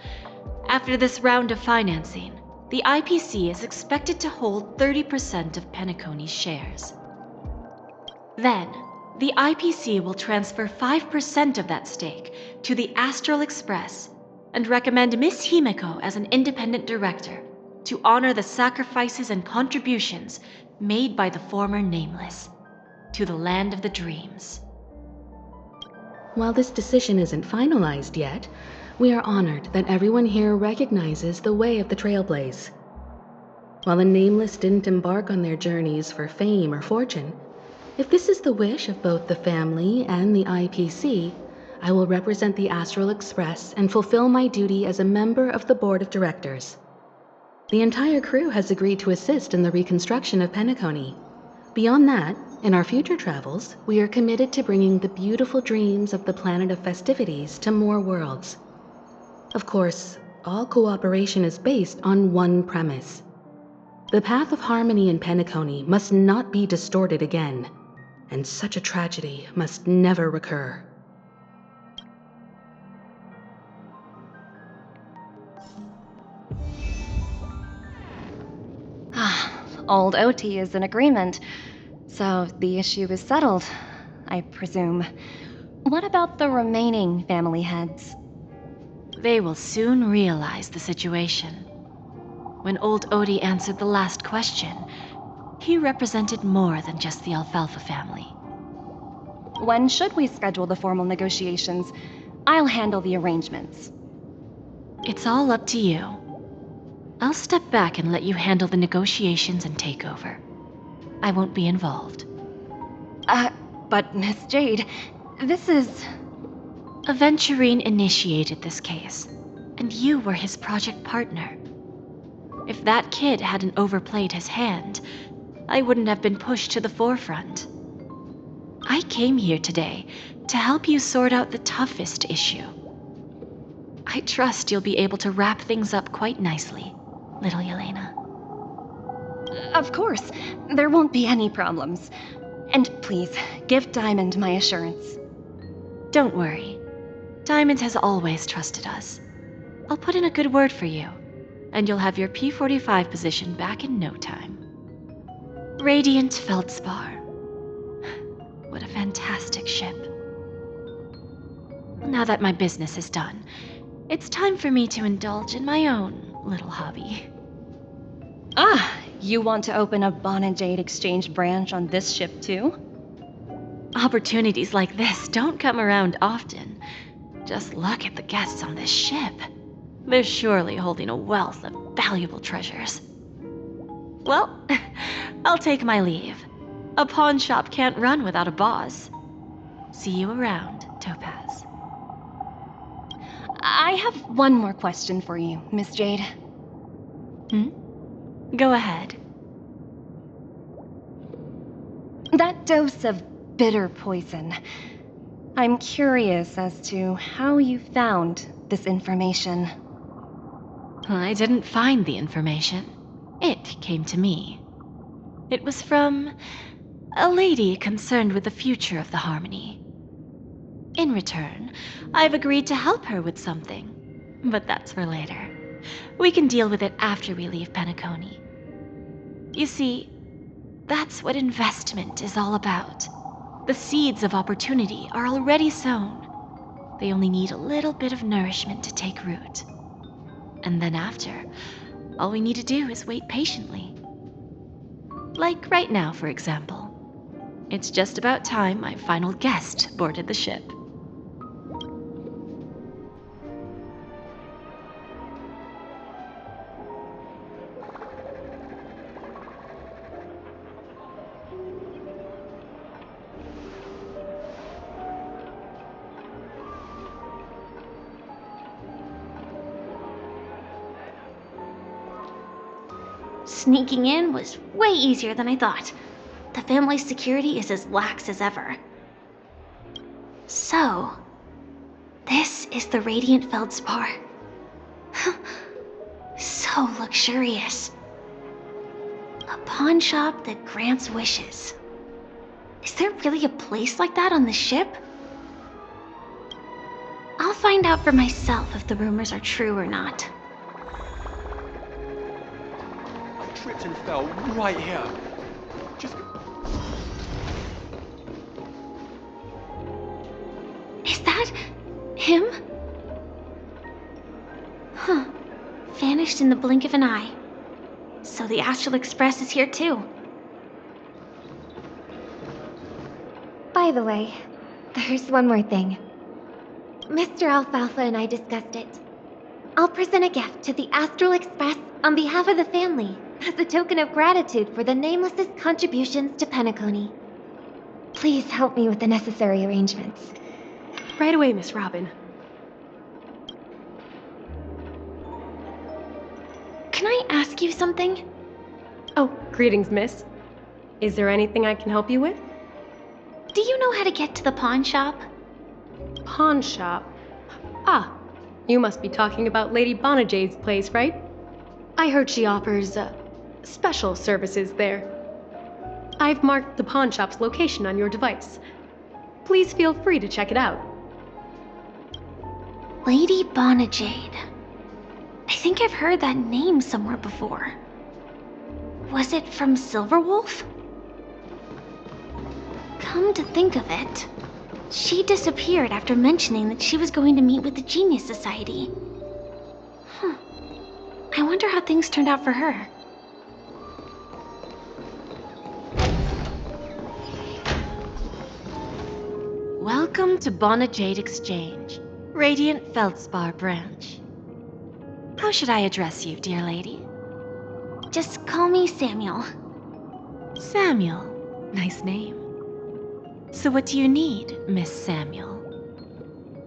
After this round of financing, the IPC is expected to hold 30% of Penacony's shares. Then, the IPC will transfer 5% of that stake to the Astral Express and recommend Miss Himeko as an independent director to honor the sacrifices and contributions made by the former Nameless to the land of the dreams. While this decision isn't finalized yet, we are honored that everyone here recognizes the way of the Trailblaze. While the Nameless didn't embark on their journeys for fame or fortune, if this is the wish of both the family and the IPC, I will represent the Astral Express and fulfill my duty as a member of the board of directors. The entire crew has agreed to assist in the reconstruction of Penacony. Beyond that, in our future travels, we are committed to bringing the beautiful dreams of the planet of festivities to more worlds. Of course, all cooperation is based on one premise. The path of harmony in Penacony must not be distorted again, and such a tragedy must never recur. Old OT is in agreement, so the issue is settled, I presume. What about the remaining family heads? They will soon realize the situation. When old Odie answered the last question, he represented more than just the Alfalfa family. When should we schedule the formal negotiations? I'll handle the arrangements. It's all up to you. I'll step back and let you handle the negotiations and takeover. I won't be involved. But Miss Jade, this is... Aventurine initiated this case, and you were his project partner. If that kid hadn't overplayed his hand, I wouldn't have been pushed to the forefront. I came here today to help you sort out the toughest issue. I trust you'll be able to wrap things up quite nicely, little Yelena. Of course, there won't be any problems. And please, give Diamond my assurance. Don't worry. Diamond has always trusted us. I'll put in a good word for you, and you'll have your P-45 position back in no time. Radiant Feldspar. What a fantastic ship. Now that my business is done, it's time for me to indulge in my own little hobby. You want to open a Bon and Jade exchange branch on this ship too? Opportunities like this don't come around often. Just look at the guests on this ship. They're surely holding a wealth of valuable treasures. Well, I'll take my leave. A pawn shop can't run without a boss. See you around, Topaz. I have one more question for you, Miss Jade. Go ahead. That dose of bitter poison. I'm curious as to how you found this information. I didn't find the information. It came to me. It was from a lady concerned with the future of the Harmony. In return, I've agreed to help her with something, but that's for later. We can deal with it after we leave Penacony. You see, that's what investment is all about. The seeds of opportunity are already sown. They only need a little bit of nourishment to take root. And then after, all we need to do is wait patiently. Like right now, for example. It's just about time my final guest boarded the ship. Sneaking in was way easier than I thought. The family's security is as lax as ever. So, this is the Radiant Feldspar. So luxurious. A pawn shop that grants wishes. Is there really a place like that on the ship? I'll find out for myself if the rumors are true or not. I tripped and fell right here. Just... vanished in the blink of an eye. So the Astral Express is here too. By the way, there's one more thing. Mr. Alfalfa and I discussed it. I'll present a gift to the Astral Express on behalf of the family as a token of gratitude for the Nameless's contributions to Penacony. Please help me with the necessary arrangements. Right away, Miss Robin. Can I ask you something? Oh, greetings, miss. Is there anything I can help you with? Do you know how to get to the pawn shop? Pawn shop? Ah, you must be talking about Lady Bonajade's place, right? I heard she offers, special services there. I've marked the pawn shop's location on your device. Please feel free to check it out. Lady Bonajade. I think I've heard that name somewhere before. Was it from Silverwolf? Come to think of it, she disappeared after mentioning that she was going to meet with the Genius Society. I wonder how things turned out for her. Welcome to Bonajade Exchange, Radiant Feldspar branch. How should I address you, dear lady? Just call me Samuel. Samuel. Nice name. So what do you need, Miss Samuel?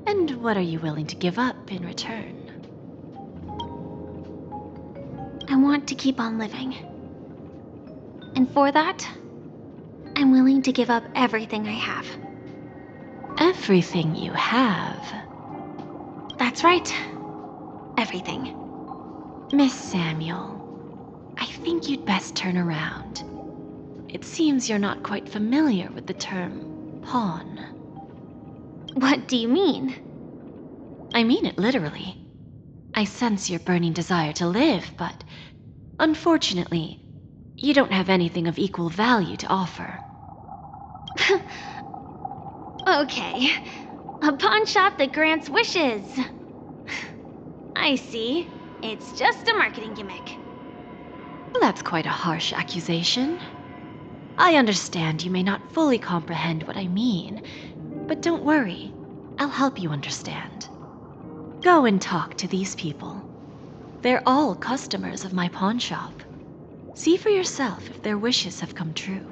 And what are you willing to give up in return? I want to keep on living. And for that, I'm willing to give up everything I have. Everything you have? That's right. Everything. Miss Samuel, I think you'd best turn around. It seems you're not quite familiar with the term pawn. What do you mean? I mean it literally. I sense your burning desire to live, but unfortunately, you don't have anything of equal value to offer. Okay. A pawn shop that grants wishes. I see. It's just a marketing gimmick. Well, that's quite a harsh accusation. I understand you may not fully comprehend what I mean, but don't worry. I'll help you understand. Go and talk to these people. They're all customers of my pawn shop. See for yourself if their wishes have come true.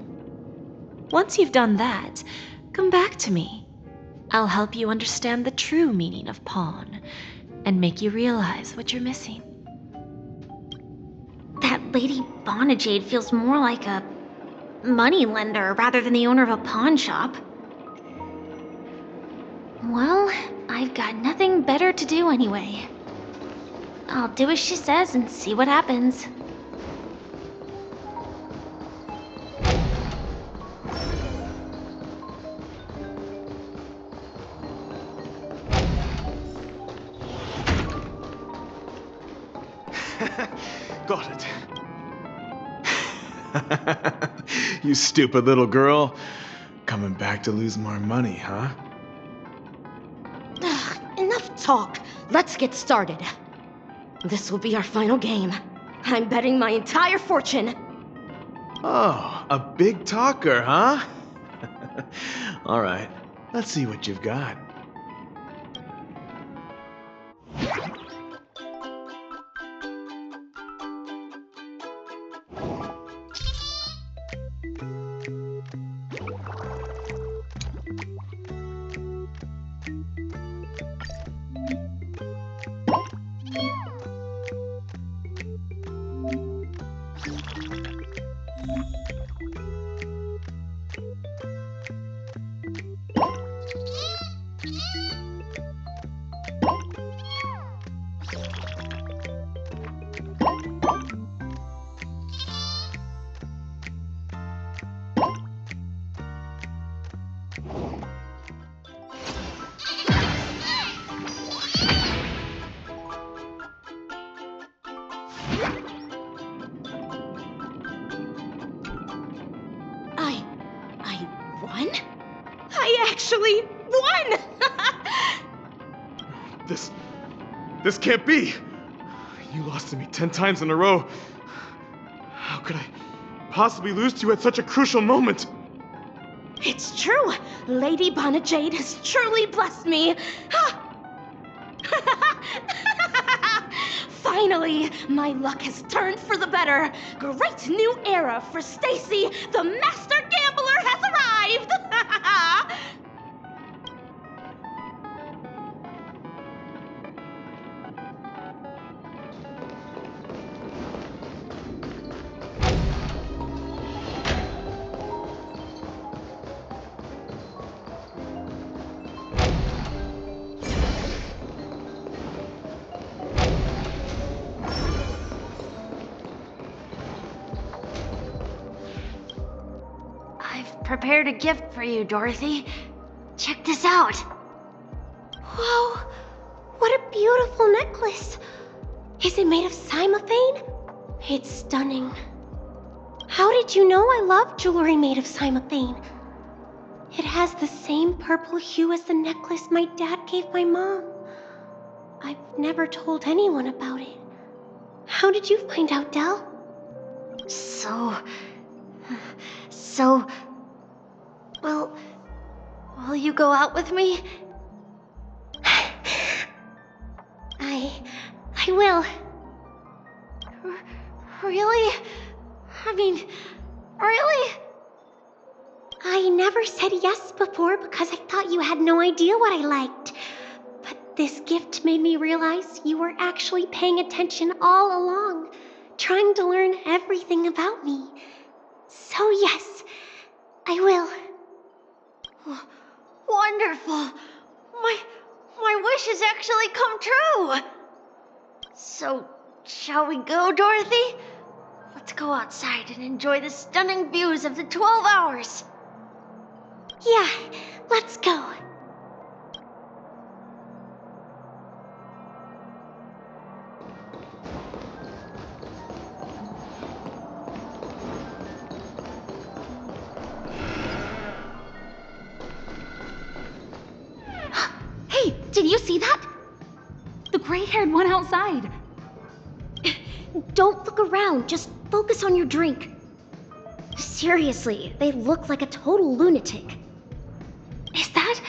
Once you've done that, come back to me. I'll help you understand the true meaning of pawn and make you realize what you're missing. That Lady Bonajade feels more like a money lender rather than the owner of a pawn shop. Well, I've got nothing better to do anyway. I'll do as she says and see what happens. Got it. You stupid little girl. Coming back to lose more money, huh? Enough talk. Let's get started. This will be our final game. I'm betting my entire fortune. Oh, a big talker, huh? All right, let's see what you've got. I won? I actually won! This can't be. You lost to me 10 times in a row. How could I possibly lose to you at such a crucial moment? It's true! Lady Bonajade has truly blessed me! Finally, my luck has turned for the better! Great new era for Stacy! The Master Gambler has arrived! Prepared a gift for you, Dorothy. Check this out. Whoa! What a beautiful necklace! Is it made of cymophane? It's stunning. How did you know I love jewelry made of cymophane? It has the same purple hue as the necklace my dad gave my mom. I've never told anyone about it. How did you find out, Del? Well, will you go out with me? I will. Really? I mean, really? I never said yes before because I thought you had no idea what I liked. But this gift made me realize you were actually paying attention all along, trying to learn everything about me. So yes, I will. Wonderful! My wish has actually come true! So, shall we go, Dorothy? Let's go outside and enjoy the stunning views of the 12 hours! Yeah, let's go. Hey, did you see that? The gray-haired one outside. Don't look around, just focus on your drink. Seriously, they look like a total lunatic. Is that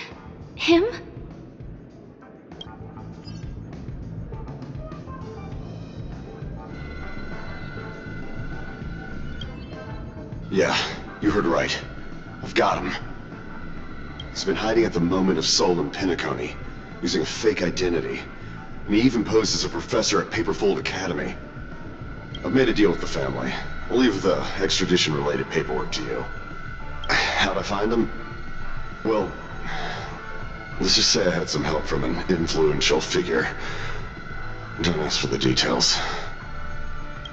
him? Yeah, you heard right. I've got him. He's been hiding at the moment of soul in Penacony, using a fake identity. And he even posed as a professor at Paperfold Academy. I've made a deal with the family. I'll leave the extradition-related paperwork to you. How'd I find him? Well, let's just say I had some help from an influential figure. Don't ask for the details.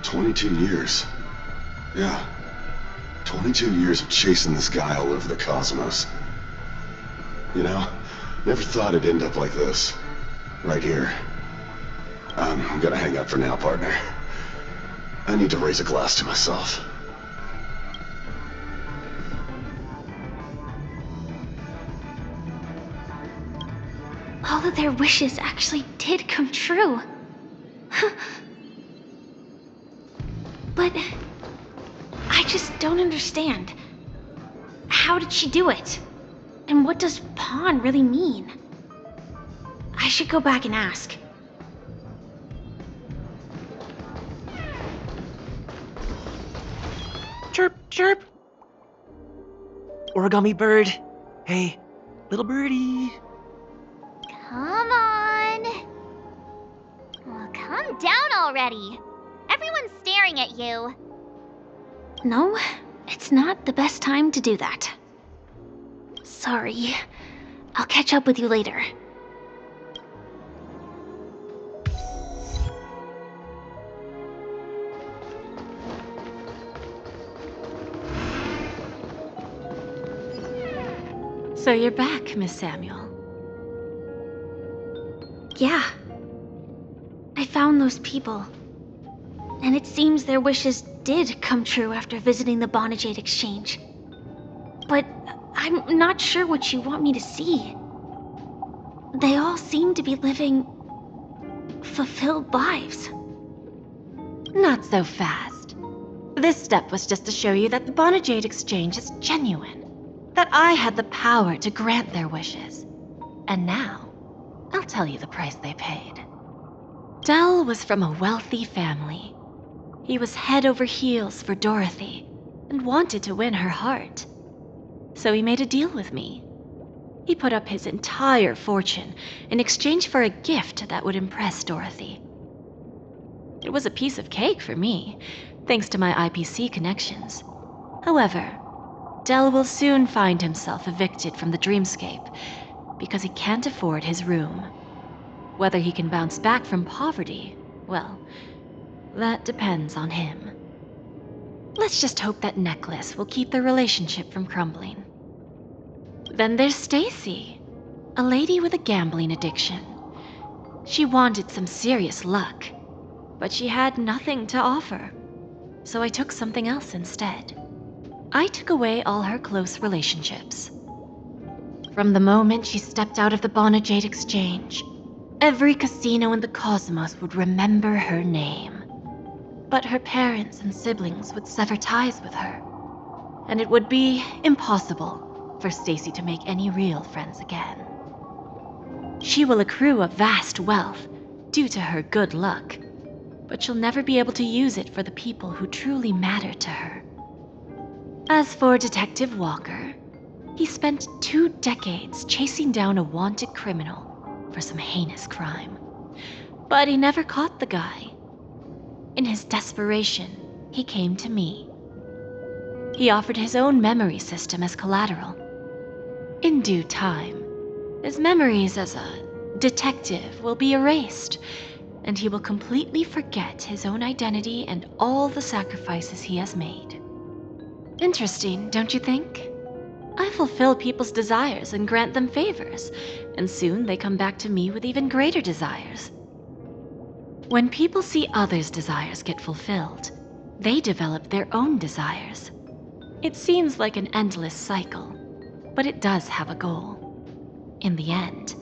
22 years. Yeah. 22 years of chasing this guy all over the cosmos. You know, never thought it'd end up like this. Right here. I'm gonna hang up for now, partner. I need to raise a glass to myself. All of their wishes actually did come true. But I just don't understand. How did she do it? And what does pawn really mean? I should go back and ask. Chirp, chirp. Origami bird. Hey, little birdie. Come on. Oh, calm down already. Everyone's staring at you. No, it's not the best time to do that. Sorry. I'll catch up with you later. So you're back, Miss Samuel. Yeah. I found those people. And it seems their wishes did come true after visiting the Bonajade Exchange. But I'm not sure what you want me to see. They all seem to be living fulfilled lives. Not so fast. This step was just to show you that the Bonajade exchange is genuine, that I had the power to grant their wishes. And now, I'll tell you the price they paid. Dell was from a wealthy family. He was head over heels for Dorothy and wanted to win her heart. So he made a deal with me. He put up his entire fortune in exchange for a gift that would impress Dorothy. It was a piece of cake for me, thanks to my IPC connections. However, Dell will soon find himself evicted from the dreamscape because he can't afford his room. Whether he can bounce back from poverty, well, that depends on him. Let's just hope that necklace will keep their relationship from crumbling. Then there's Stacy, a lady with a gambling addiction. She wanted some serious luck, but she had nothing to offer. So I took something else instead. I took away all her close relationships. From the moment she stepped out of the Bonajade exchange, every casino in the cosmos would remember her name. But her parents and siblings would sever ties with her, and it would be impossible for Stacy to make any real friends again. She will accrue a vast wealth due to her good luck, but she'll never be able to use it for the people who truly matter to her. As for Detective Walker, he spent 2 decades chasing down a wanted criminal for some heinous crime. But he never caught the guy. In his desperation, he came to me. He offered his own memory system as collateral. In due time, his memories as a detective will be erased, and he will completely forget his own identity and all the sacrifices he has made. Interesting, don't you think? I fulfill people's desires and grant them favors, and soon they come back to me with even greater desires. When people see others' desires get fulfilled, they develop their own desires. It seems like an endless cycle, but it does have a goal. In the end,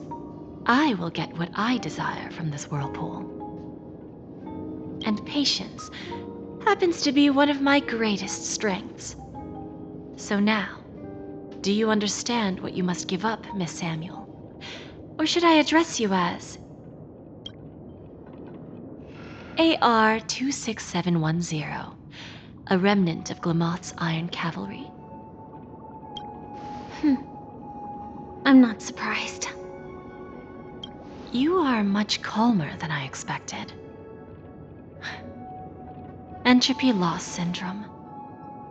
I will get what I desire from this whirlpool. And patience happens to be one of my greatest strengths. So now, do you understand what you must give up, Miss Samuel? Or should I address you as AR-26710, a remnant of Glamoth's Iron Cavalry? I'm not surprised. You are much calmer than I expected. Entropy loss syndrome.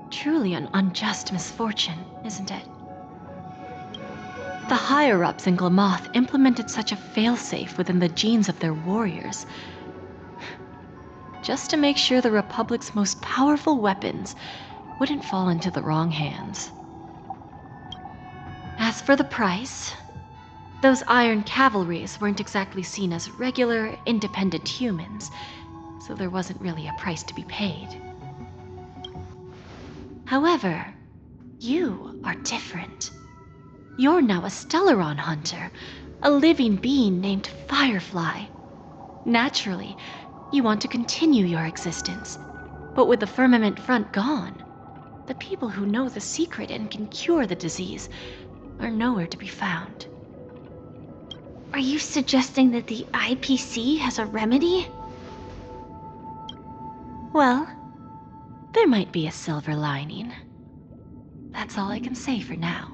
Truly an unjust misfortune, isn't it? The higher-ups in Glamoth implemented such a failsafe within the genes of their warriors, just to make sure the Republic's most powerful weapons wouldn't fall into the wrong hands. As for the price, those Iron Cavalries weren't exactly seen as regular, independent humans, so there wasn't really a price to be paid. However, you are different. You're now a Stellaron hunter, a living being named Firefly. Naturally, you want to continue your existence, but with the firmament front gone, the people who know the secret and can cure the disease are nowhere to be found. Are you suggesting that the IPC has a remedy? Well, there might be a silver lining. That's all I can say for now.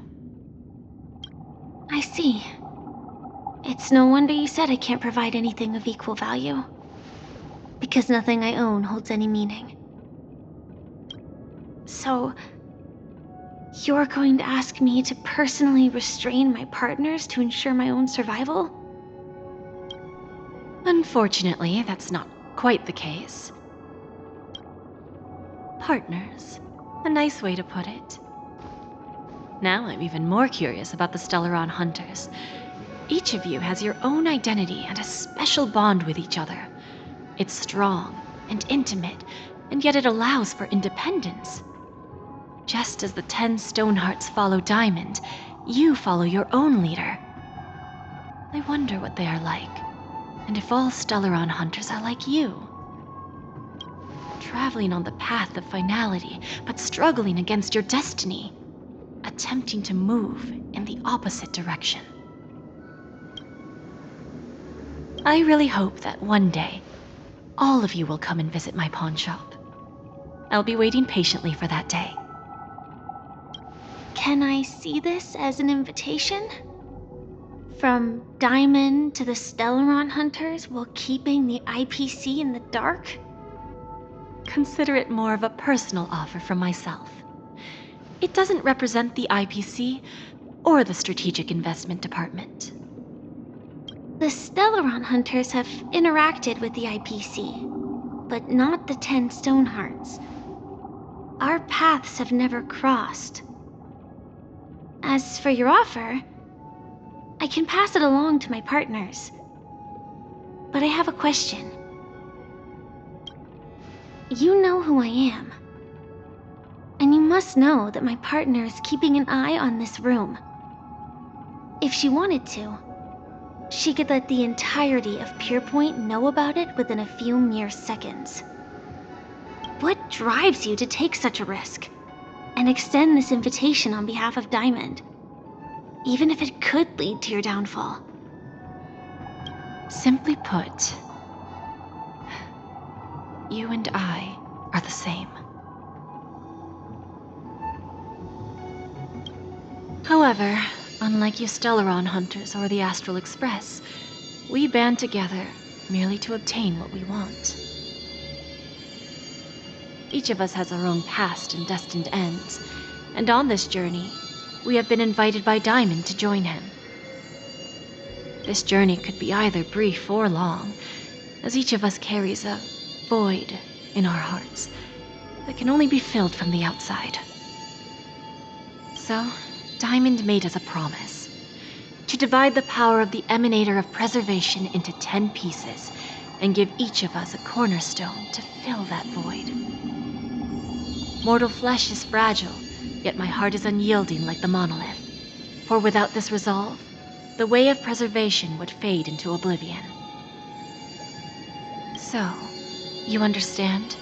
I see. It's no wonder you said I can't provide anything of equal value. Because nothing I own holds any meaning. So, you're going to ask me to personally restrain my partners to ensure my own survival? Unfortunately, that's not quite the case. Partners. A nice way to put it. Now I'm even more curious about the Stellaron Hunters. Each of you has your own identity and a special bond with each other. It's strong and intimate, and yet it allows for independence. Just as the 10 Stonehearts follow Diamond, you follow your own leader. I wonder what they are like, and if all Stellaron Hunters are like you. traveling on the path of finality, but struggling against your destiny, attempting to move in the opposite direction. I really hope that one day, all of you will come and visit my pawn shop. I'll be waiting patiently for that day. Can I see this as an invitation? From Diamond to the Stellaron Hunters while keeping the IPC in the dark? Consider it more of a personal offer from myself. It doesn't represent the IPC or the Strategic Investment Department. The Stellaron Hunters have interacted with the IPC, but not the 10 Stonehearts. Our paths have never crossed. As for your offer, I can pass it along to my partners. But I have a question. You know who I am. And you must know that my partner is keeping an eye on this room. If she wanted to, she could let the entirety of Purepoint know about it within a few mere seconds. What drives you to take such a risk and extend this invitation on behalf of Diamond, even if it could lead to your downfall? Simply put, you and I are the same. However, unlike you Stellaron Hunters or the Astral Express, we band together merely to obtain what we want. Each of us has our own past and destined ends, and on this journey, we have been invited by Diamond to join him. This journey could be either brief or long, as each of us carries a void in our hearts that can only be filled from the outside. So, Diamond made us a promise to divide the power of the Emanator of Preservation into 10 pieces and give each of us a cornerstone to fill that void. Mortal flesh is fragile, yet my heart is unyielding like the monolith. For without this resolve, the way of preservation would fade into oblivion. So, you understand?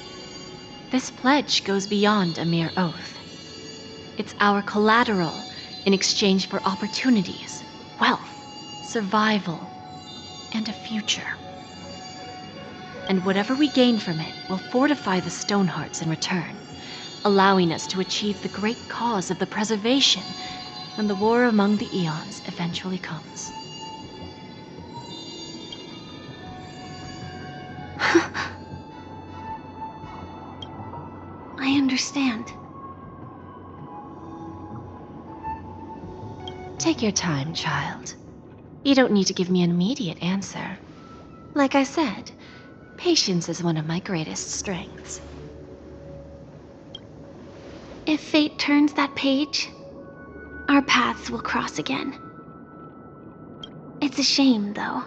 This pledge goes beyond a mere oath. It's our collateral in exchange for opportunities, wealth, survival, and a future. And whatever we gain from it will fortify the Stonehearts in return, allowing us to achieve the great cause of the preservation when the war among the eons eventually comes. I understand. Take your time, child. You don't need to give me an immediate answer. Like I said, patience is one of my greatest strengths. If fate turns that page, our paths will cross again. It's a shame, though,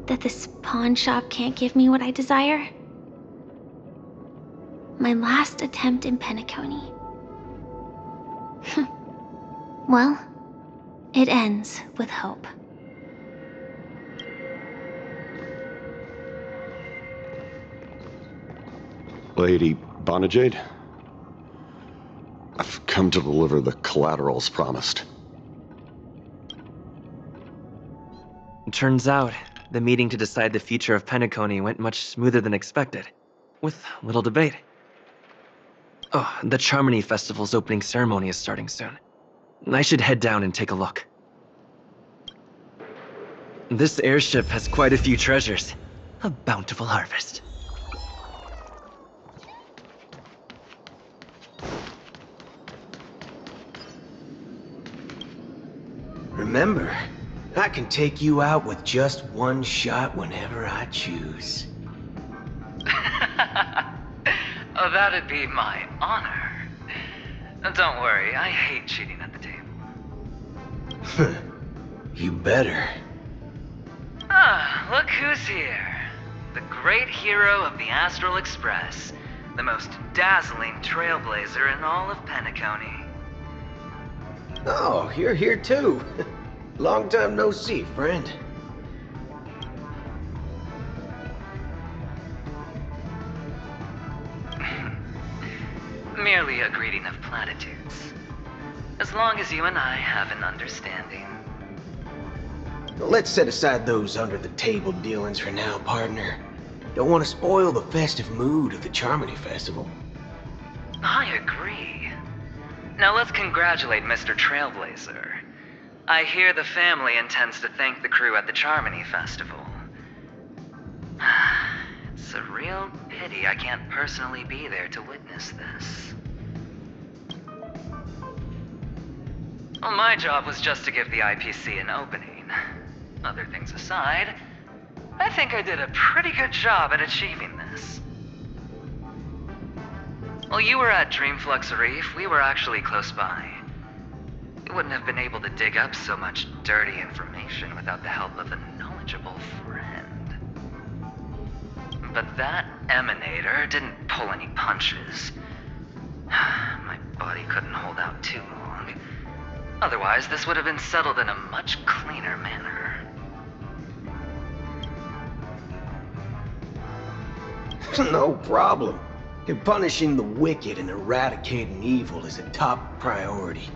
that this pawn shop can't give me what I desire. My last attempt in Penacony. Well, it ends with hope. Lady Bonajade, I've come to deliver the collaterals promised. It turns out, the meeting to decide the future of Penacony went much smoother than expected, with little debate. Oh, the Charmony Festival's opening ceremony is starting soon. I should head down and take a look. This airship has quite a few treasures. A bountiful harvest. Remember, I can take you out with just one shot whenever I choose. Oh, that'd be my honor. Don't worry, I hate cheating at the table. You better. Ah, look who's here. The great hero of the Astral Express. The most dazzling trailblazer in all of Penacony. Oh, you're here too. Long time no see, friend. Merely a greeting of platitudes. As long as you and I have an understanding. Let's set aside those under-the-table dealings for now, partner. Don't want to spoil the festive mood of the Charmony Festival. I agree. Now let's congratulate Mr. Trailblazer. I hear the family intends to thank the crew at the Charmony Festival. It's a real pity I can't personally be there to witness this. Well, my job was just to give the IPC an opening. Other things aside, I think I did a pretty good job at achieving this. While you were at Dreamflux Reef, we were actually close by. We wouldn't have been able to dig up so much dirty information without the help of a knowledgeable friend. But that emanator didn't pull any punches. My body couldn't hold out too long. Otherwise, this would have been settled in a much cleaner manner. No problem. Punishing the wicked and eradicating evil is a top priority.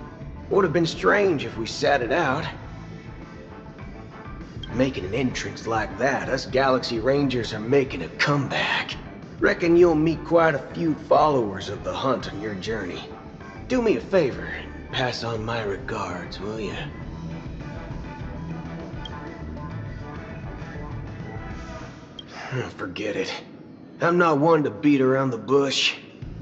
Would have been strange if we sat it out. Making an entrance like that, us Galaxy Rangers are making a comeback. Reckon you'll meet quite a few followers of the hunt on your journey. Do me a favor, pass on my regards, will you? Forget it. I'm not one to beat around the bush.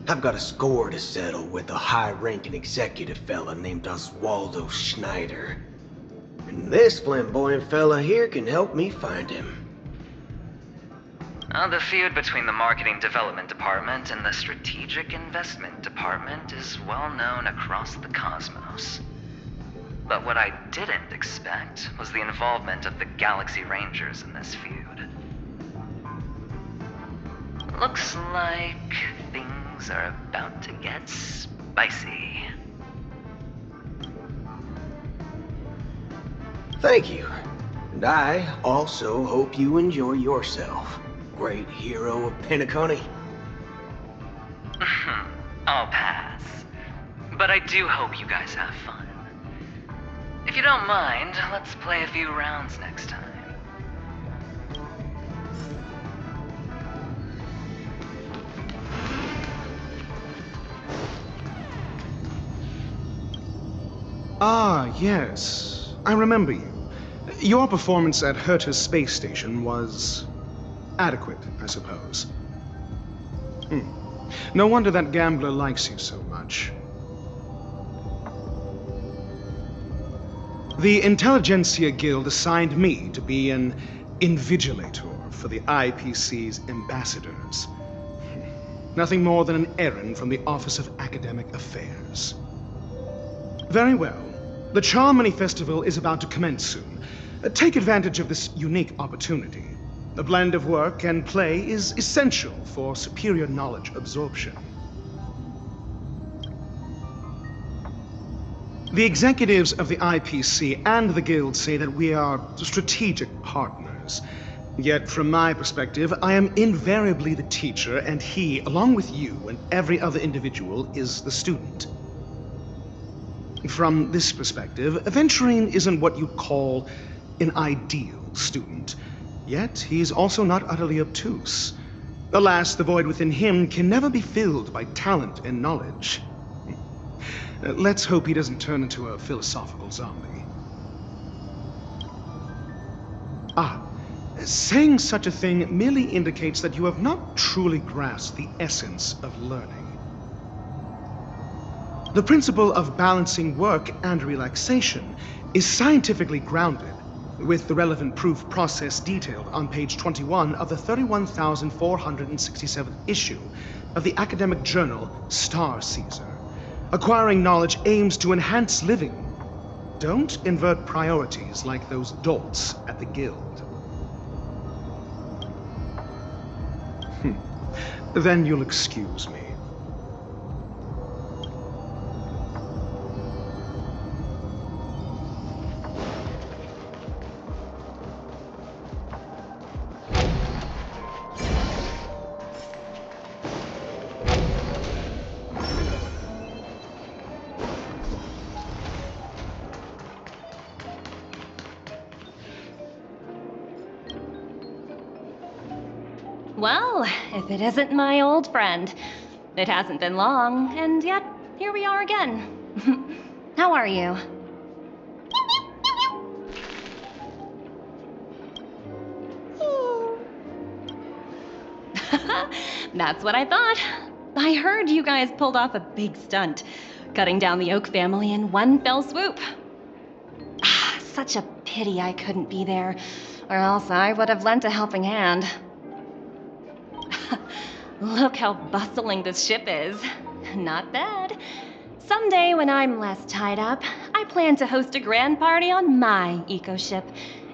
I've got a score to settle with a high-ranking executive fella named Oswaldo Schneider. And this flamboyant fella here can help me find him. The feud between the Marketing Development Department and the Strategic Investment Department is well known across the cosmos. But what I didn't expect was the involvement of the Galaxy Rangers in this feud. Looks like things are about to get spicy. Thank you. And I also hope you enjoy yourself, great hero of Penacony. I'll pass. But I do hope you guys have fun. If you don't mind, let's play a few rounds next time. Ah, yes. I remember you. Your performance at Herta's space station was adequate, I suppose. No wonder that gambler likes you so much. The Intelligentsia Guild assigned me to be an invigilator for the IPC's ambassadors. Nothing more than an errand from the Office of Academic Affairs. Very well. The Charmony Festival is about to commence soon. Take advantage of this unique opportunity. A blend of work and play is essential for superior knowledge absorption. The executives of the IPC and the Guild say that we are strategic partners. Yet, from my perspective, I am invariably the teacher, and he, along with you and every other individual, is the student. From this perspective, Aventurine isn't what you'd call an ideal student. Yet, he's also not utterly obtuse. Alas, the void within him can never be filled by talent and knowledge. Let's hope he doesn't turn into a philosophical zombie. Saying such a thing merely indicates that you have not truly grasped the essence of learning. The principle of balancing work and relaxation is scientifically grounded, with the relevant proof process detailed on page 21 of the 31,467th issue of the academic journal Star Caesar. Acquiring knowledge aims to enhance living. Don't invert priorities like those dolts at the Guild. Then you'll excuse me. Well, if it isn't my old friend. It hasn't been long, and yet here we are again. How are you? That's what I thought. I heard you guys pulled off a big stunt, cutting down the Oak family in one fell swoop. Such a pity I couldn't be there, or else I would have lent a helping hand. Look how bustling this ship is. Not bad. Someday when I'm less tied up, I plan to host a grand party on my eco-ship,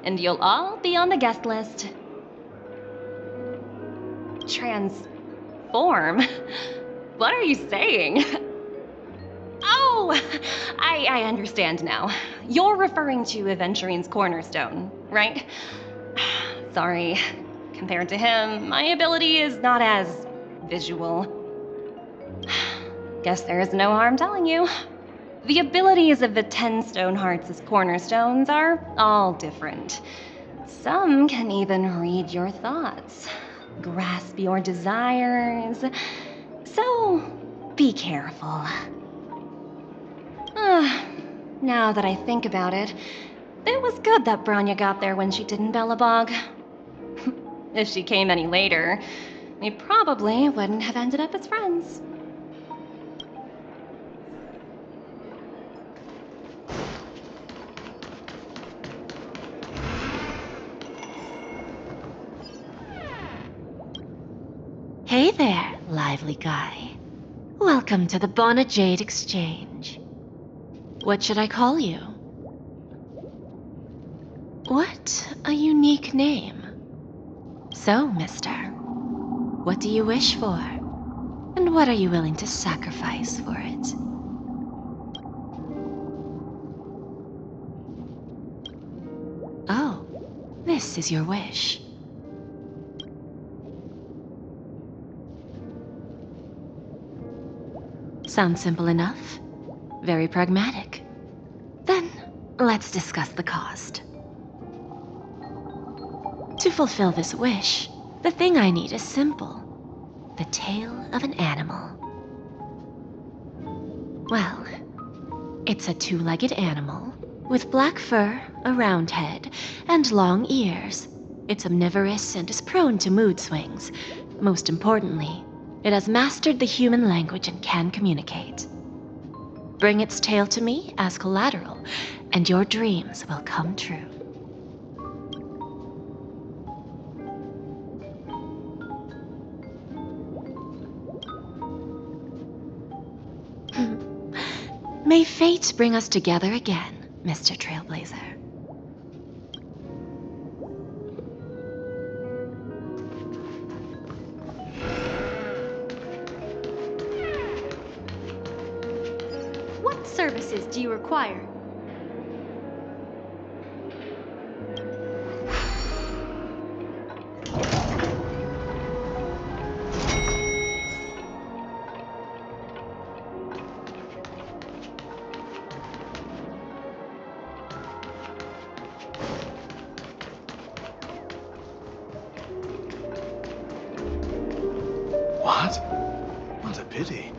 and you'll all be on the guest list. Transform? What are you saying? Oh, I understand now. You're referring to Aventurine's cornerstone, right? Sorry. Compared to him, my ability is not as visual. Guess there is no harm telling you. The abilities of the 10 Stonehearts' cornerstones are all different. Some can even read your thoughts, grasp your desires. So, be careful. Now that I think about it, it was good that Branya got there when she did in Bellabog. If she came any later, we probably wouldn't have ended up as friends. Hey there, lively guy. Welcome to the Bonajade Exchange. What should I call you? What a unique name. So, mister, what do you wish for? And what are you willing to sacrifice for it? Oh, this is your wish. Sounds simple enough. Very pragmatic. Then, let's discuss the cost. To fulfill this wish, the thing I need is simple. The tail of an animal. Well, it's a two-legged animal with black fur, a round head, and long ears. It's omnivorous and is prone to mood swings. Most importantly, it has mastered the human language and can communicate. Bring its tail to me as collateral, and your dreams will come true. May fate bring us together again, Mr. Trailblazer. What services do you require? What? What a pity.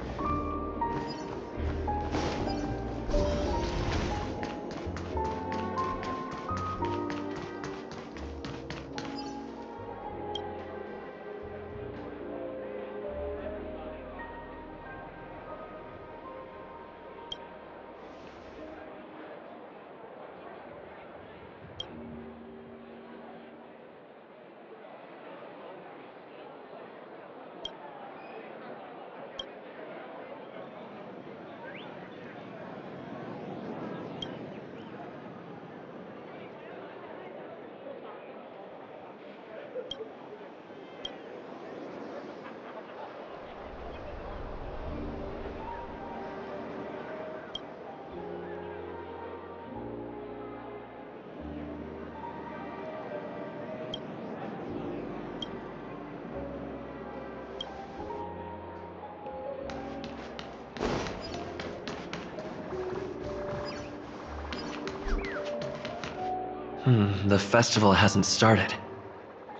The festival hasn't started.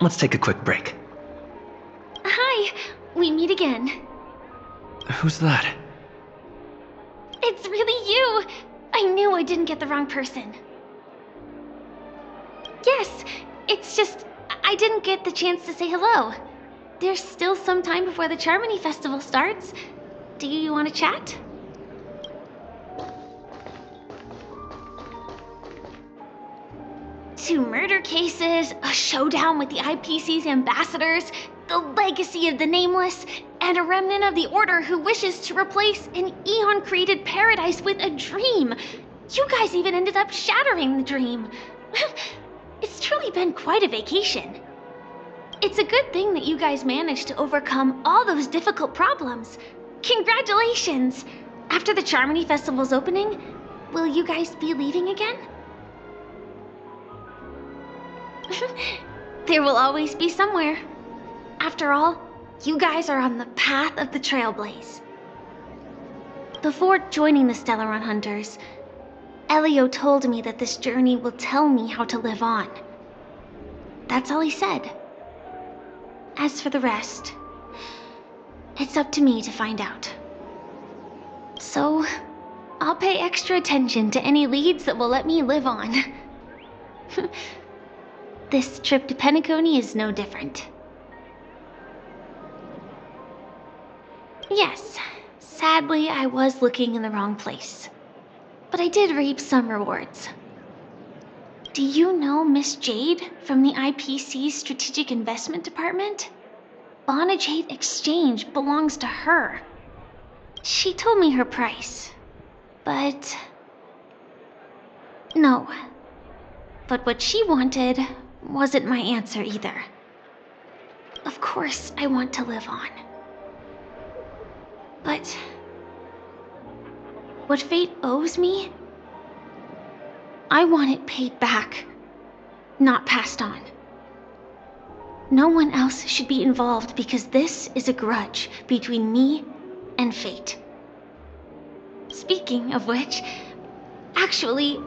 Let's take a quick break. Ryan! Who's that? It's really you! I knew I didn't get the wrong person. Yes, it's just I didn't get the chance to say hello. There's still some time before the Charmony Festival starts. Do you want to chat? Two murder cases, a showdown with the IPC's ambassadors, the legacy of the Nameless, and a remnant of the Order who wishes to replace an Eon-created paradise with a dream. You guys even ended up shattering the dream. It's truly been quite a vacation. It's a good thing that you guys managed to overcome all those difficult problems. Congratulations! After the Charmony Festival's opening, will you guys be leaving again? There will always be somewhere. After all, you guys are on the path of the Trailblaze. Before joining the Stellaron Hunters, Elio told me that this journey will tell me how to live on. That's all he said. As for the rest, it's up to me to find out. So, I'll pay extra attention to any leads that will let me live on. This trip to Penacony is no different. Yes, sadly I was looking in the wrong place. But I did reap some rewards. Do you know Miss Jade from the IPC's Strategic Investment Department? Bonajade Exchange belongs to her. She told me her price, but... No. But what she wanted wasn't my answer either. Of course, I want to live on. But... what fate owes me? I want it paid back, not passed on. No one else should be involved because this is a grudge between me and fate. Speaking of which, actually,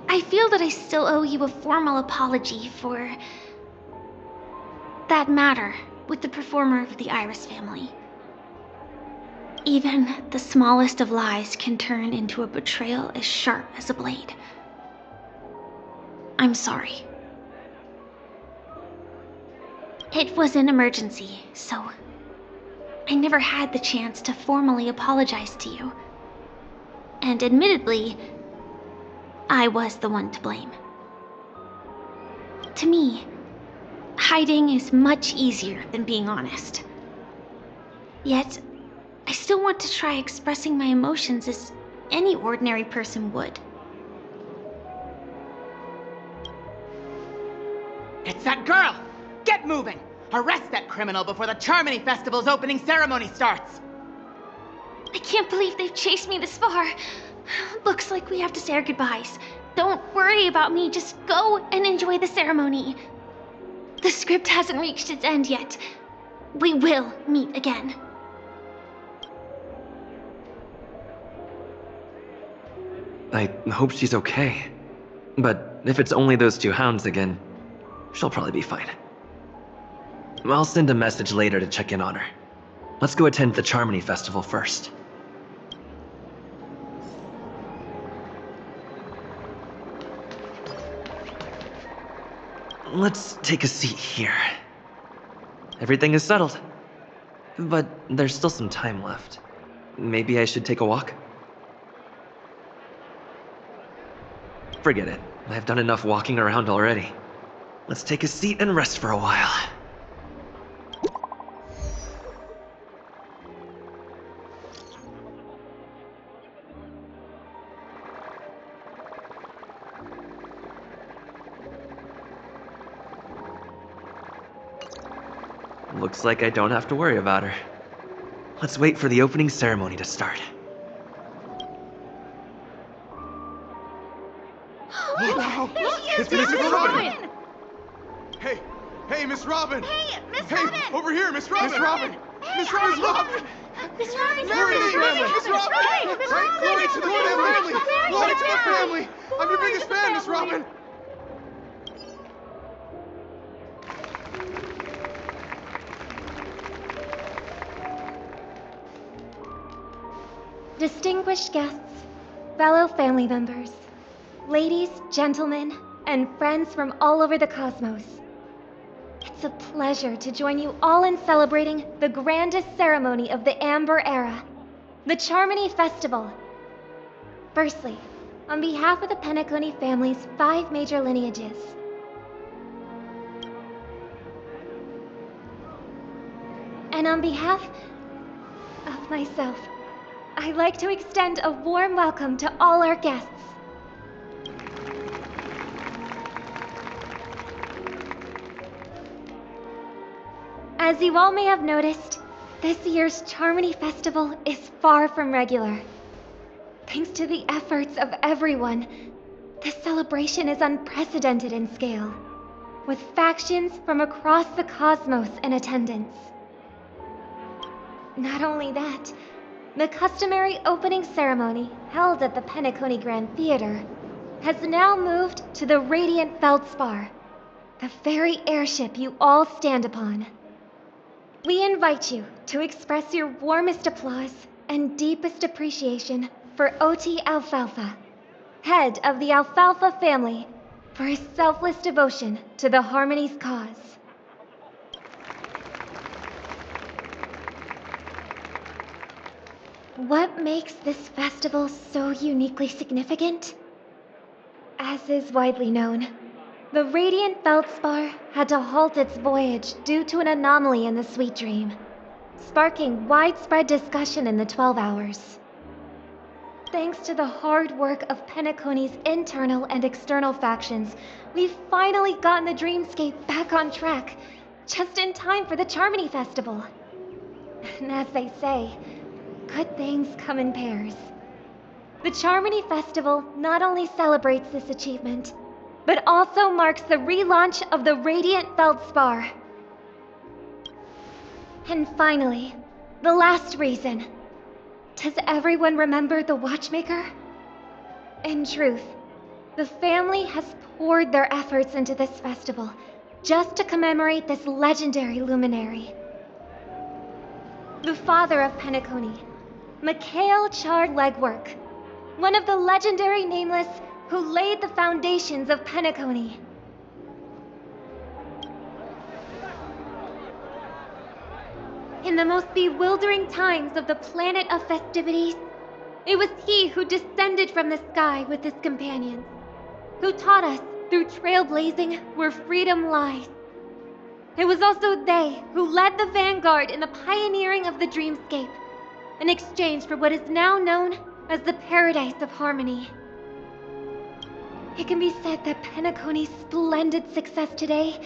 I feel that I still owe you a formal apology for that matter with the performer of the Iris family. Even the smallest of lies can turn into a betrayal as sharp as a blade. I'm sorry. It was an emergency, so I never had the chance to formally apologize to you. And admittedly, I was the one to blame. To me, hiding is much easier than being honest. Yet, I still want to try expressing my emotions as any ordinary person would. It's that girl! Get moving! Arrest that criminal before the Charmony Festival's opening ceremony starts! I can't believe they've chased me this far. Looks like we have to say our goodbyes. Don't worry about me, just go and enjoy the ceremony. The script hasn't reached its end yet. We will meet again. I hope she's okay. But if it's only those two hounds again, she'll probably be fine. I'll send a message later to check in on her. Let's go attend the Charmony Festival first. Let's take a seat here. Everything is settled. But there's still some time left. Maybe I should take a walk? Forget it. I've done enough walking around already. Let's take a seat and rest for a while. Looks like I don't have to worry about her. Let's wait for the opening ceremony to start. Wow! It's Miss Robin! Hey, Miss Robin! Hey, Miss Robin! Over here, Miss Robin! Miss Robin! Miss Robin! Miss Robin! Miss Robin! Glory to the family! Miss Robin! Glory to the family! Glory to the family! I'm your biggest fan, Miss Robin! distinguished guests, fellow family members, ladies, gentlemen, and friends from all over the cosmos. It's a pleasure to join you all in celebrating the grandest ceremony of the Amber Era, the Charmony Festival. Firstly, on behalf of the Penacony family's 5 major lineages, and on behalf of myself, I'd like to extend a warm welcome to all our guests. As you all may have noticed, this year's Charmony Festival is far from regular. Thanks to the efforts of everyone, this celebration is unprecedented in scale, with factions from across the cosmos in attendance. Not only that, the customary opening ceremony held at the Penacony Grand Theater has now moved to the Radiant Feldspar, the very airship you all stand upon. We invite you to express your warmest applause and deepest appreciation for OT Alfalfa, head of the Alfalfa family, for his selfless devotion to the Harmony's cause. What makes this festival so uniquely significant? As is widely known, the Radiant Feldspar had to halt its voyage due to an anomaly in the Sweet Dream, sparking widespread discussion in the 12 hours. Thanks to the hard work of Penacony's internal and external factions, we've finally gotten the Dreamscape back on track, just in time for the Charmony Festival. And as they say, good things come in pairs. The Charmony Festival not only celebrates this achievement, but also marks the relaunch of the Radiant Feldspar. And finally, the last reason. Does everyone remember the Watchmaker? In truth, the family has poured their efforts into this festival just to commemorate this legendary luminary. The father of Penacony, Mikhail Chard Legwork, one of the legendary Nameless who laid the foundations of Penacony. In the most bewildering times of the planet of festivities, it was he who descended from the sky with his companions, who taught us through trailblazing where freedom lies. It was also they who led the vanguard in the pioneering of the Dreamscape, in exchange for what is now known as the Paradise of Harmony. It can be said that Penacony's splendid success today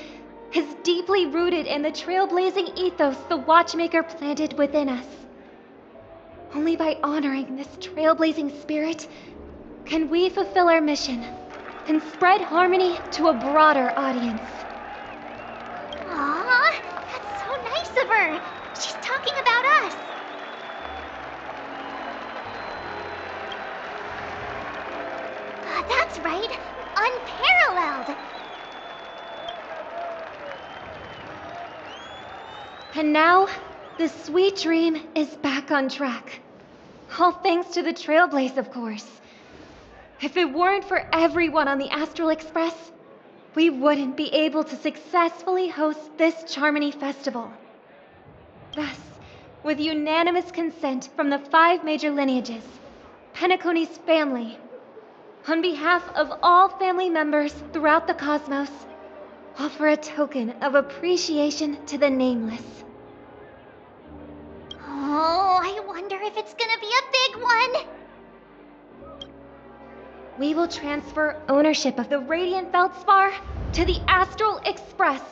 is deeply rooted in the trailblazing ethos the Watchmaker planted within us. Only by honoring this trailblazing spirit can we fulfill our mission and spread harmony to a broader audience. Aw, that's so nice of her. She's talking about us. That's right, unparalleled. And now, the Sweet Dream is back on track. All thanks to the Trailblaze, of course. If it weren't for everyone on the Astral Express, we wouldn't be able to successfully host this Charmony Festival. Thus, with unanimous consent from the 5 major lineages, Penacony's family, on behalf of all family members throughout the cosmos, offer a token of appreciation to the Nameless. Oh, I wonder if it's gonna be a big one. We will transfer ownership of the Radiant Feldspar to the Astral Express.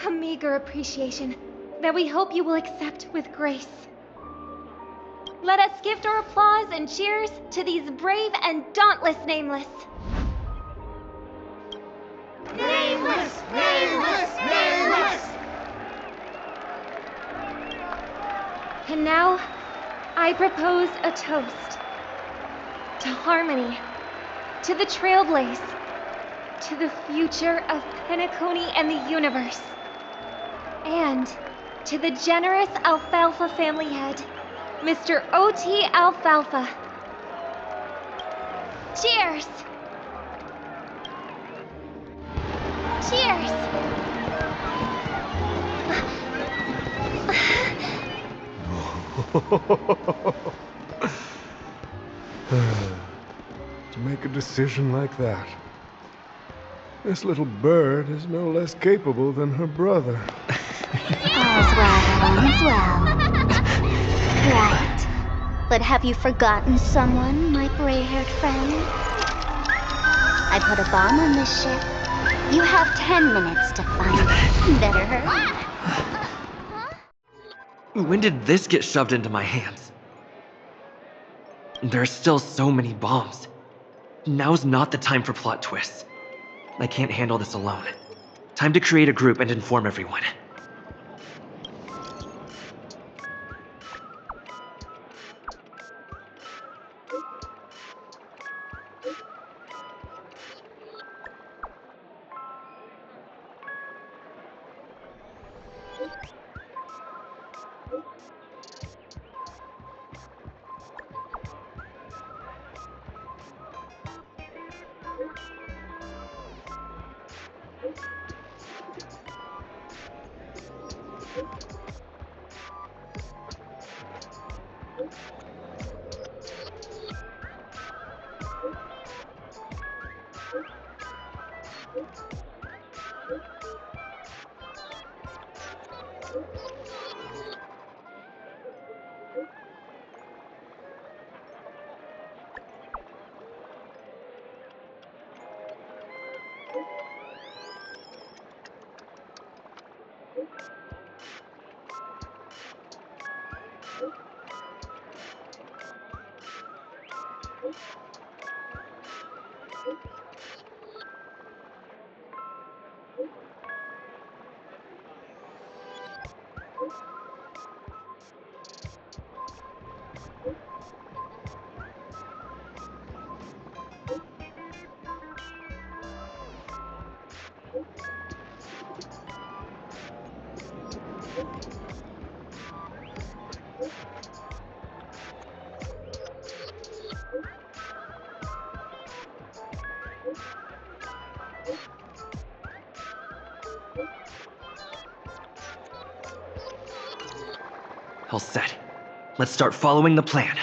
A meager appreciation that we hope you will accept with grace. Let us gift our applause and cheers to these brave and dauntless Nameless. Nameless! Nameless! Nameless! And now, I propose a toast. To harmony, to the Trailblaze, to the future of Penacony and the universe, and to the generous Alfalfa family head, Mr. O.T. Alfalfa. Cheers! Cheers! To make a decision like that. This little bird is no less capable than her brother. All's well. Right. But have you forgotten someone, my gray-haired friend? I put a bomb on this ship. You have 10 minutes to find it. Better hurry. When did this get shoved into my hands? There are still so many bombs. Now's not the time for plot twists. I can't handle this alone. Time to create a group and inform everyone. All set. Let's start following the plan.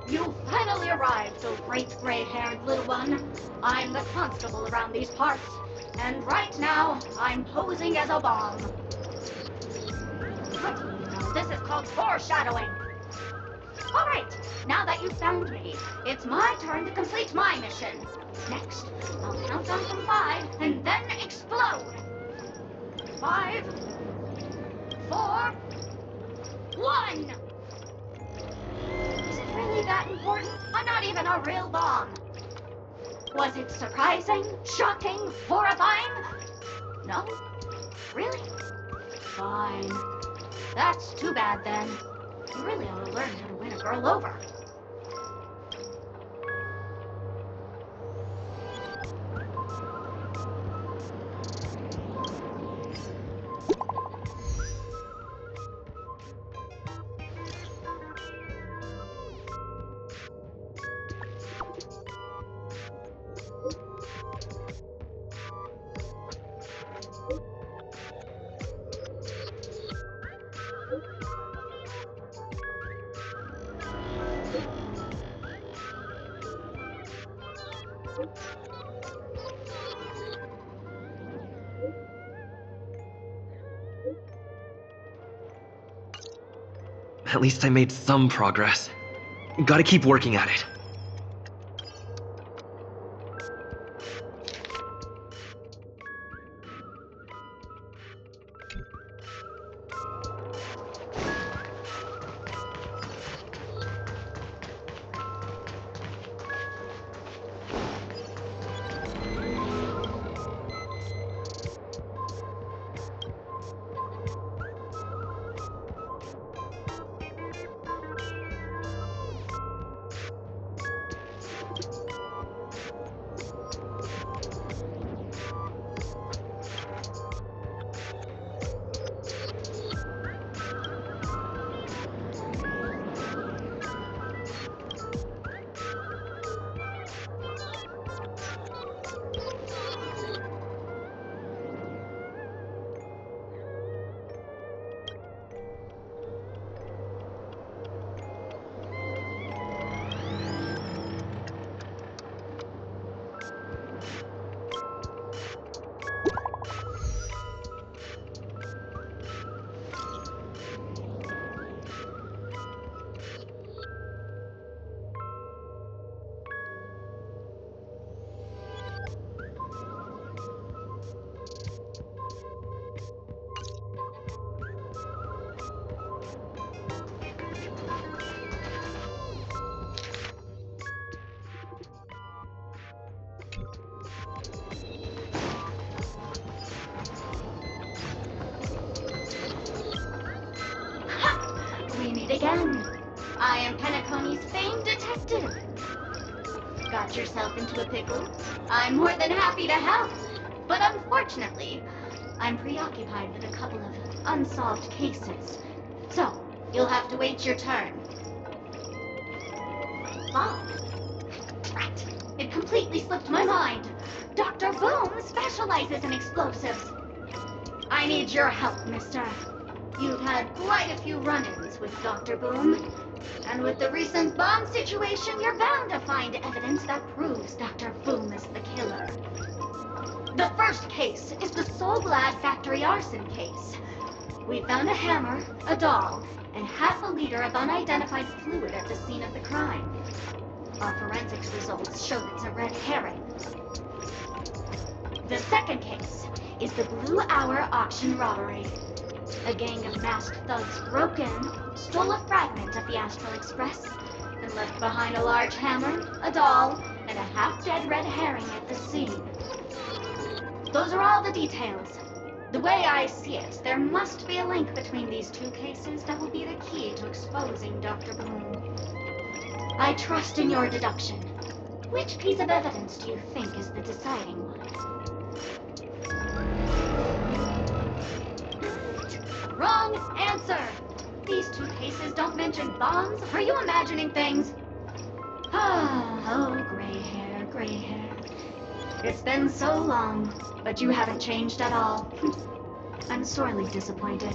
You finally arrived, O great gray-haired little one. I'm the constable around these parts, and right now, I'm posing as a bomb. What do you know? This is called foreshadowing. All right, now that you've found me, it's my turn to complete my mission. Next, I'll count down from 5 and then explode. 5, 4, 1. Is it really that important? I'm not even a real bomb. Was it surprising, shocking, horrifying? No? Really? Fine. That's too bad then. You really ought to learn how to win a girl over. At least I made some progress. Gotta keep working at it. again. I am Penacony's famed detective. Got yourself into a pickle? I'm more than happy to help. But unfortunately, I'm preoccupied with a couple of unsolved cases. So, you'll have to wait your turn. Bob. Drat. It completely slipped my mind. Dr. Boom specializes in explosives. I need your help, mister. You've had quite a few run-ins with Dr. Boom. And with the recent bomb situation, you're bound to find evidence that proves Dr. Boom is the killer. The first case is the Soulglad factory arson case. We found a hammer, a doll, and half a liter of unidentified fluid at the scene of the crime. Our forensics results show it's a red herring. The second case is the Blue Hour auction robbery. A gang of masked thugs broke in, stole a fragment of the Astral Express, and left behind a large hammer, a doll, and a half-dead red herring at the scene. Those are all the details. The way I see it, there must be a link between these two cases that will be the key to exposing Dr. Boom. I trust in your deduction. Which piece of evidence do you think is the deciding one? Wrong answer! These two cases don't mention bombs. Are you imagining things? Oh, gray hair, gray hair. It's been so long, but you haven't changed at all. I'm sorely disappointed.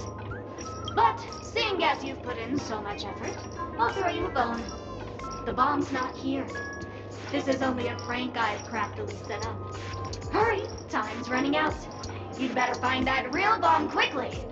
But, seeing as you've put in so much effort, I'll throw you a bone. The bomb's not here. This is only a prank I've craftily set up. Hurry, time's running out. You'd better find that real bomb quickly.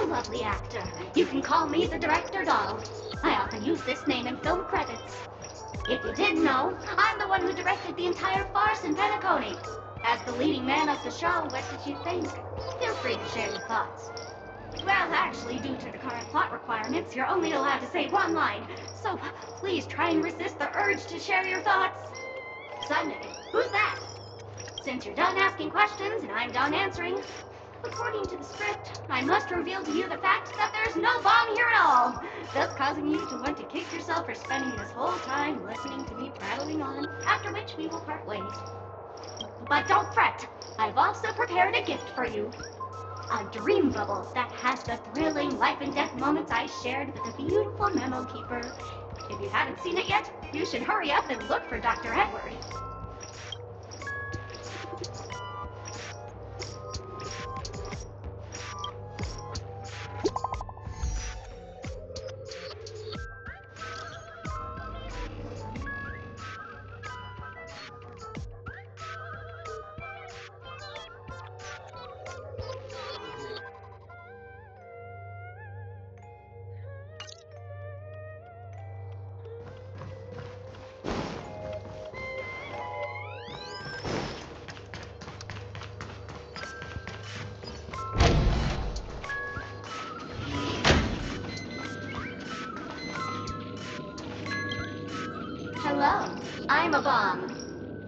Lovely actor. You can call me the director doll. I often use this name in film credits. If you didn't know, I'm the one who directed the entire farce in Penacony. As the leading man of the show, what did you think? Feel free to share your thoughts. Well, actually, due to the current plot requirements, you're only allowed to say one line. So please try and resist the urge to share your thoughts. Sunday, who's that? Since you're done asking questions and I'm done answering, according to the script, I must reveal to you the fact that there's no bomb here at all, thus causing you to want to kick yourself for spending this whole time listening to me prattling on, after which we will part ways. But don't fret, I've also prepared a gift for you. A dream bubble that has the thrilling life and death moments I shared with the beautiful memo keeper. If you haven't seen it yet, you should hurry up and look for Dr. Edward. Hello, I'm a bomb.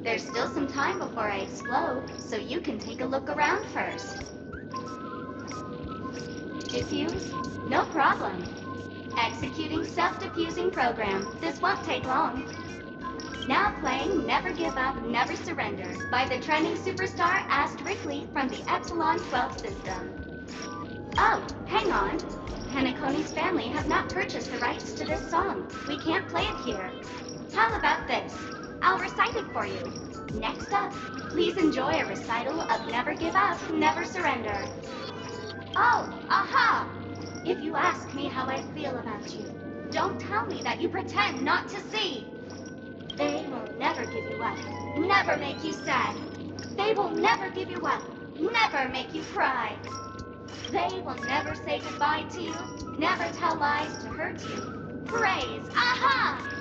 There's still some time before I explode, so you can take a look around first. Defuse? No problem. Executing self-diffusing program. This won't take long. Now playing Never Give Up, Never Surrender by the trending superstar Ast Rickley from the Epsilon 12 system. Oh, hang on. Penacony's family have not purchased the rights to this song. We can't play it here. How about this? I'll recite it for you. Next up, please enjoy a recital of Never Give Up, Never Surrender. Oh, aha! If you ask me how I feel about you, don't tell me that you pretend not to see. They will never give you up, never make you sad. They will never give you up, never make you cry. They will never say goodbye to you, never tell lies to hurt you. Praise, aha!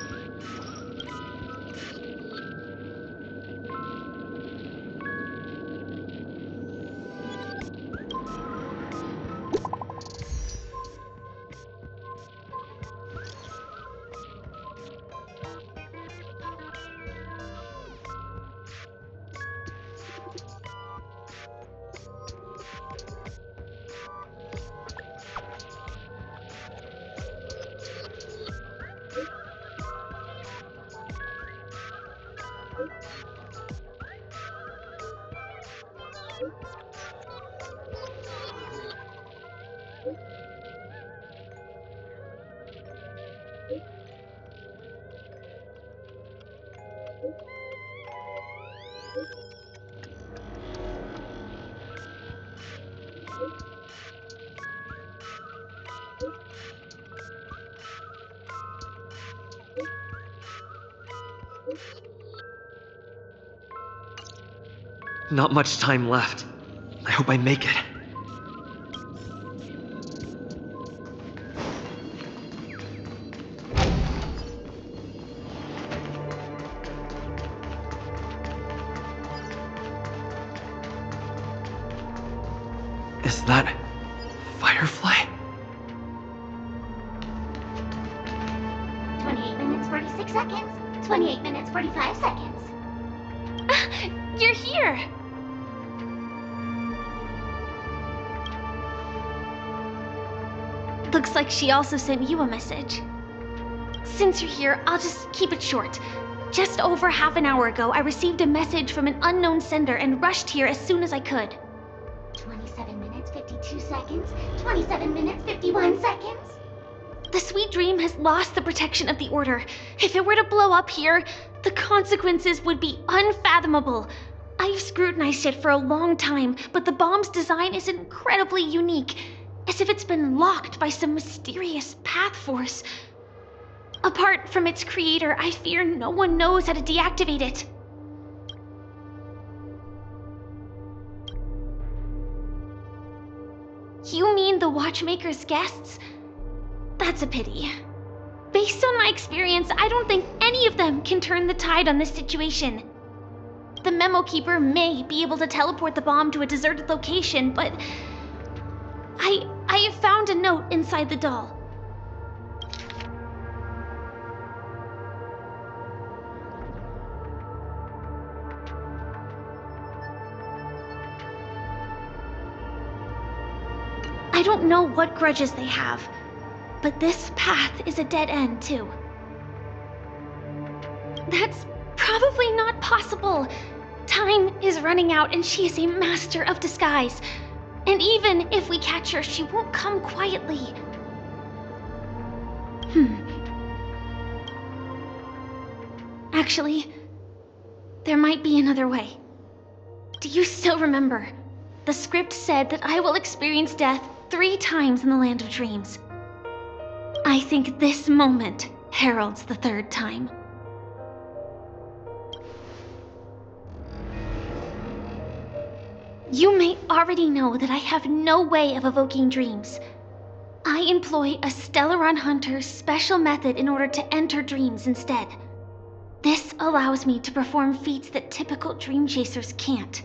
Not much time left. I hope I make it. Is that Firefly? 28 minutes, 46 seconds. 28 minutes, 45 seconds. You're here! Looks like she also sent you a message. Since you're here, I'll just keep it short. Just over half an hour ago, I received a message from an unknown sender and rushed here as soon as I could. 27 minutes, 52 seconds. 27 minutes, 51 seconds. The Sweet Dream has lost the protection of the Order. If it were to blow up here, the consequences would be unfathomable. I've scrutinized it for a long time, but the bomb's design is incredibly unique, as if it's been locked by some mysterious path force. Apart from its creator, I fear no one knows how to deactivate it. You mean the Watchmaker's guests? That's a pity. Based on my experience, I don't think any of them can turn the tide on this situation. The Memo Keeper may be able to teleport the bomb to a deserted location, but I have found a note inside the doll. I don't know what grudges they have, but this path is a dead end, too. That's probably not possible. Time is running out and she is a master of disguise. And even if we catch her, she won't come quietly. Actually, there might be another way. Do you still remember? The script said that I will experience death 3 times in the Land of Dreams. I think this moment heralds the 3rd time. You may already know that I have no way of evoking dreams. I employ a Stellaron Hunter's special method in order to enter dreams instead. This allows me to perform feats that typical dream chasers can't.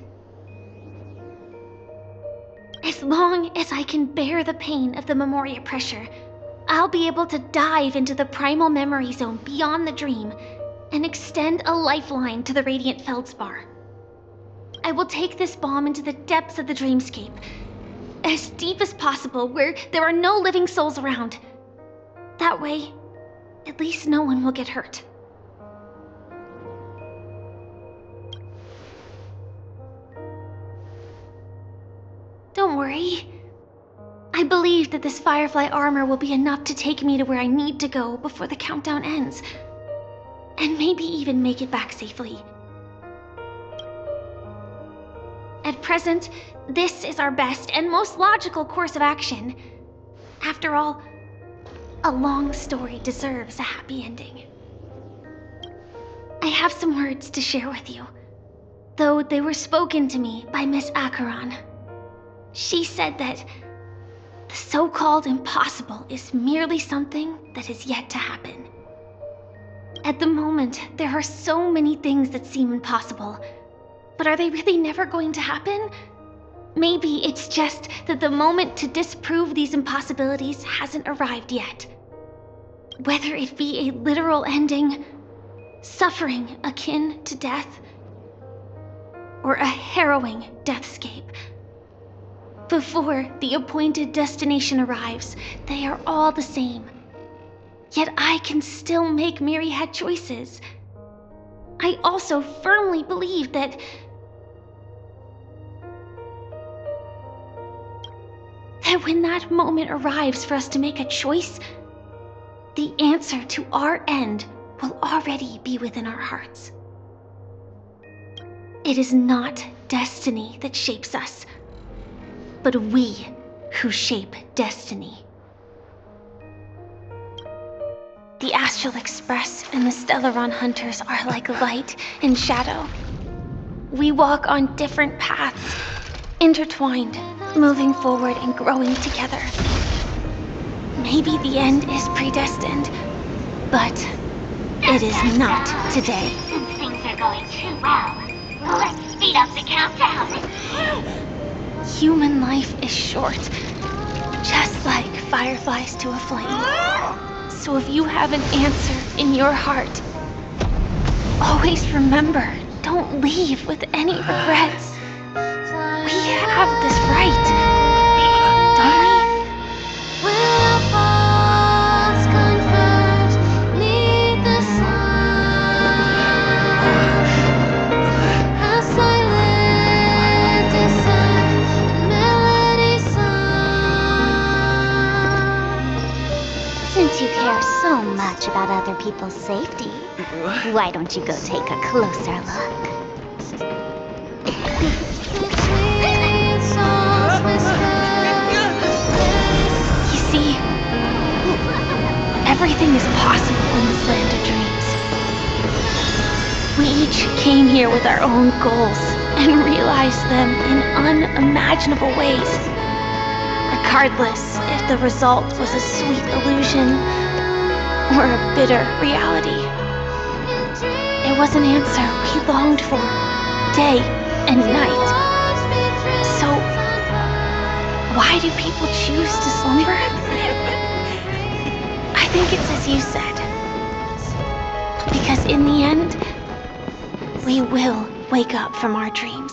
As long as I can bear the pain of the Memoria pressure, I'll be able to dive into the primal memory zone beyond the dream and extend a lifeline to the Radiant Feldspar. I will take this bomb into the depths of the dreamscape, as deep as possible where there are no living souls around. That way, at least no one will get hurt. Don't worry. I believe that this Firefly armor will be enough to take me to where I need to go before the countdown ends. and maybe even make it back safely. At present, this is our best and most logical course of action. After all, a long story deserves a happy ending. I have some words to share with you, though they were spoken to me by Miss Acheron. She said that the so-called impossible is merely something that is yet to happen. At the moment, there are so many things that seem impossible, but are they really never going to happen? Maybe it's just that the moment to disprove these impossibilities hasn't arrived yet. Whether it be a literal ending, suffering akin to death, or a harrowing deathscape. Before the appointed destination arrives, they are all the same. Yet I can still make myriad choices. I also firmly believe that when that moment arrives for us to make a choice, the answer to our end will already be within our hearts. It is not destiny that shapes us, but we who shape destiny. The Astral Express and the Stellaron Hunters are like light and shadow. We walk on different paths, intertwined, moving forward and growing together. Maybe the end is predestined, but it is not today. Since things are going too well, let's speed up the countdown. Human life is short, just like fireflies to a flame. So if you have an answer in your heart, always remember, don't leave with any regrets. We have this right, don't we? Since you care so much about other people's safety, why don't you go take a closer look? You see, everything is possible in this land of dreams. We each came here with our own goals and realized them in unimaginable ways. Regardless if the result was a sweet illusion or a bitter reality. It was an answer we longed for, day and night. So, why do people choose to slumber? I think it's as you said. Because in the end, we will wake up from our dreams.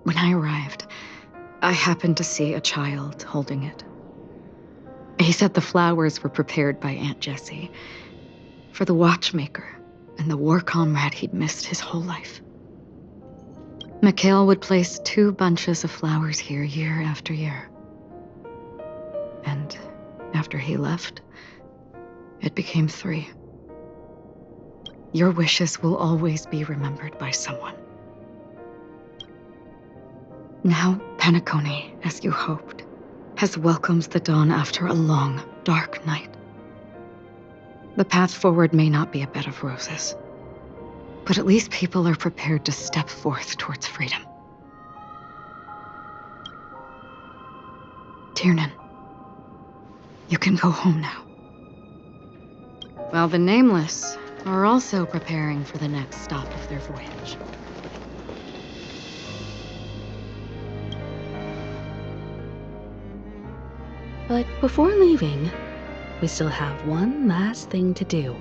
When I arrived, I happened to see a child holding it. He said the flowers were prepared by Aunt Jessie for the watchmaker and the war comrade he'd missed his whole life. Mikhail would place 2 bunches of flowers here year after year. And after he left, it became 3. Your wishes will always be remembered by someone. Now, Penacony, as you hoped, has welcomed the dawn after a long, dark night. The path forward may not be a bed of roses, but at least people are prepared to step forth towards freedom. Tiernan, you can go home now. While the Nameless are also preparing for the next stop of their voyage. But before leaving, we still have one last thing to do.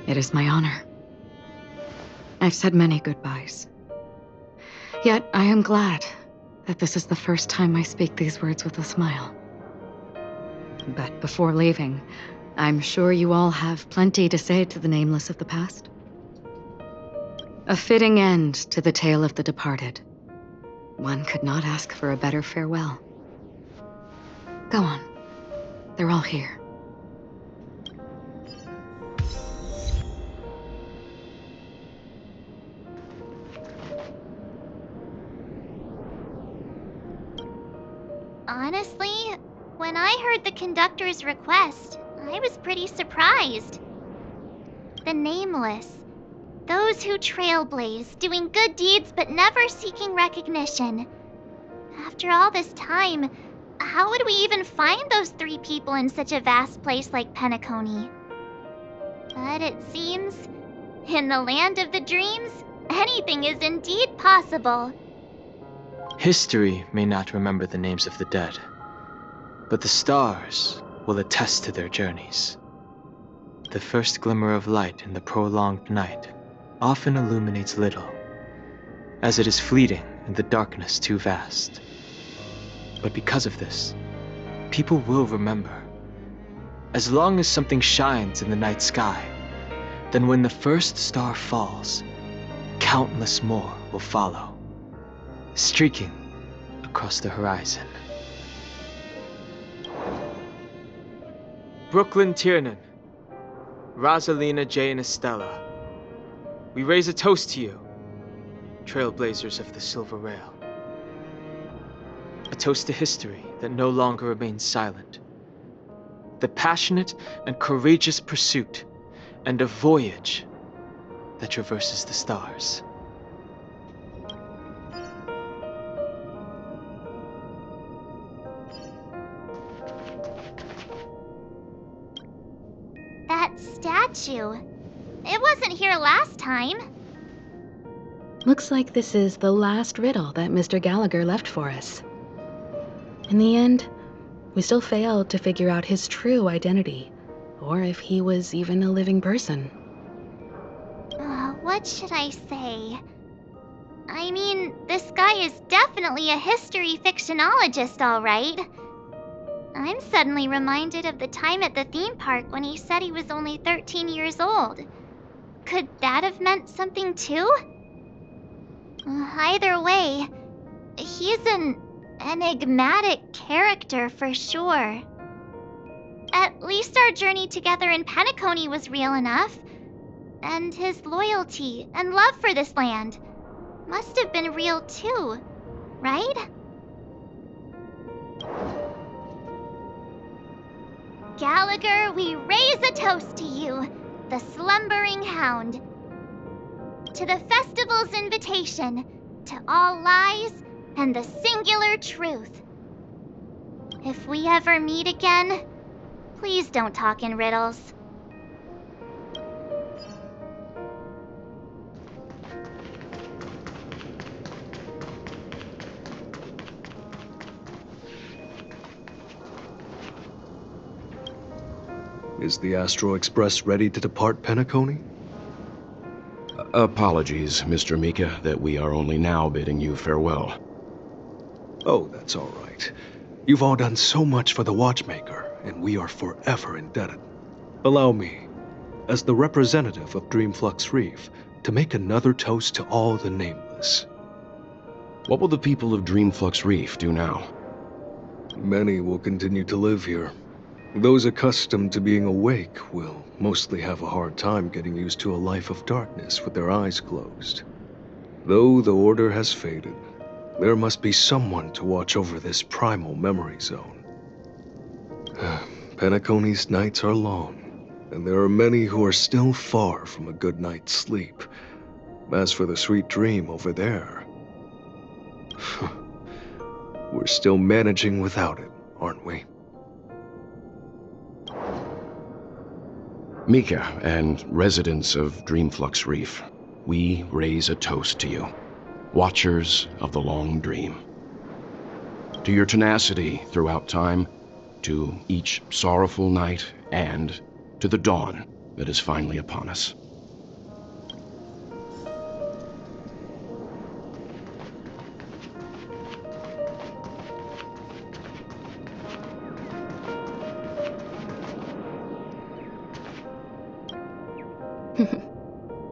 It is my honor. I've said many goodbyes, Yet I am glad that this is the first time I speak these words with a smile. But before leaving, I'm sure you all have plenty to say to the nameless of the past. A fitting end to the tale of the departed. One could not ask for a better farewell. Go on. They're all here. Honestly, when I heard the conductor's request, I was pretty surprised. The nameless. Those who trailblaze, doing good deeds but never seeking recognition. After all this time, how would we even find those 3 people in such a vast place like Penacony? But it seems, in the land of the dreams, anything is indeed possible. History may not remember the names of the dead, but the stars will attest to their journeys. The first glimmer of light in the prolonged night often illuminates little, as it is fleeting in the darkness too vast. But because of this, people will remember. As long as something shines in the night sky, then when the first star falls, countless more will follow, streaking across the horizon. Brooklyn Tiernan, Rosalina J. and Estella, we raise a toast to you, trailblazers of the Silver Rail. A toast to history that no longer remains silent. The passionate and courageous pursuit, and a voyage that traverses the stars. That statue. It wasn't here last time. Looks like this is the last riddle that Mr. Gallagher left for us. In the end, we still failed to figure out his true identity, or if he was even a living person. What should I say? I mean, this guy is definitely a history fictionologist, all right. I'm suddenly reminded of the time at the theme park when he said he was only 13 years old. Could that have meant something too? Either way, he's an enigmatic character for sure. At least our journey together in Penacony was real enough. And his loyalty and love for this land must have been real too, right? Gallagher, we raise a toast to you, the slumbering hound. To the festival's invitation, to all lies and the singular truth. If we ever meet again, please don't talk in riddles. Is the Astro Express ready to depart Penacony? Apologies, Mr. Mika, that we are only now bidding you farewell. Oh, that's all right. You've all done so much for the Watchmaker, and we are forever indebted. Allow me, as the representative of Dreamflux Reef, to make another toast to all the nameless. What will the people of Dreamflux Reef do now? Many will continue to live here. Those accustomed to being awake will mostly have a hard time getting used to a life of darkness with their eyes closed. Though the order has faded, there must be someone to watch over this primal memory zone. Penacony's nights are long, and there are many who are still far from a good night's sleep. As for the sweet dream over there, we're still managing without it, aren't we? Mika and residents of Dreamflux Reef, we raise a toast to you, watchers of the long dream. To your tenacity throughout time, to each sorrowful night, and to the dawn that is finally upon us.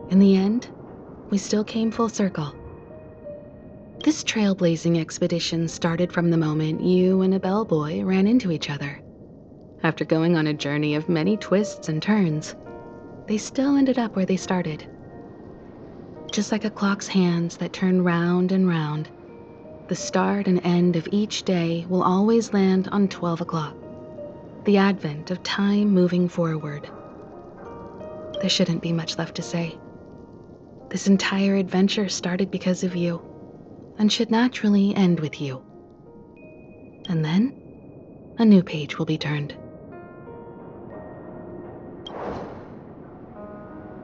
In the end, we still came full circle. This trailblazing expedition started from the moment you and a bellboy ran into each other. After going on a journey of many twists and turns, they still ended up where they started. Just like a clock's hands that turn round and round, the start and end of each day will always land on 12 o'clock, the advent of time moving forward. There shouldn't be much left to say. This entire adventure started because of you, and should naturally end with you. And then, a new page will be turned.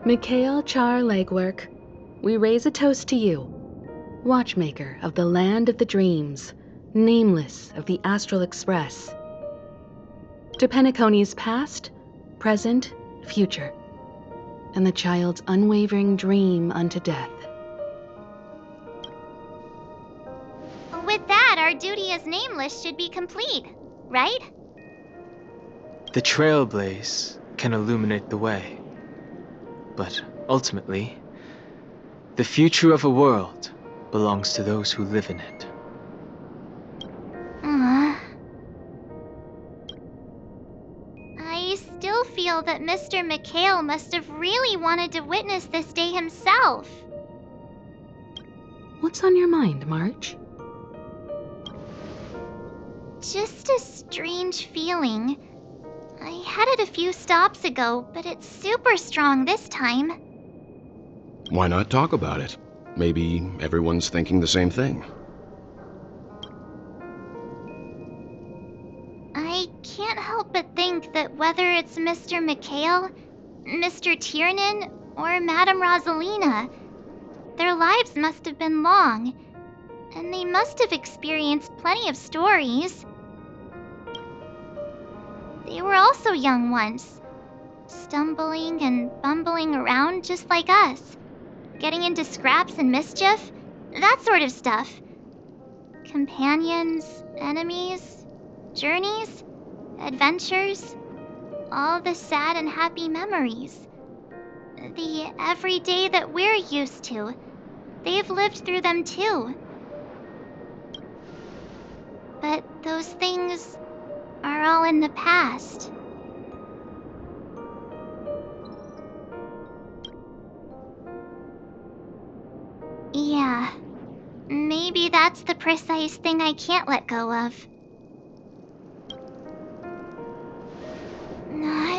Mikhail Char Legwork, we raise a toast to you, watchmaker of the land of the dreams, nameless of the Astral Express. To Penacony's past, present, future, and the child's unwavering dream unto death. With that, our duty as Nameless should be complete, right? The Trailblaze can illuminate the way. But ultimately, the future of a world belongs to those who live in it. I still feel that Mr. Mikhail must have really wanted to witness this day himself. What's on your mind, March? Just a strange feeling. I had it a few stops ago, but it's super strong this time. Why not talk about it? Maybe everyone's thinking the same thing. I can't help but think that whether it's Mr. Mikhail, Mr. Tiernan, or Madame Rosalina, their lives must have been long, and they must have experienced plenty of stories. They were also young once, stumbling and bumbling around just like us, getting into scraps and mischief, that sort of stuff. Companions, enemies, journeys, adventures, all the sad and happy memories. The everyday that we're used to, they've lived through them too. But those things are all in the past. Yeah, maybe that's the precise thing I can't let go of.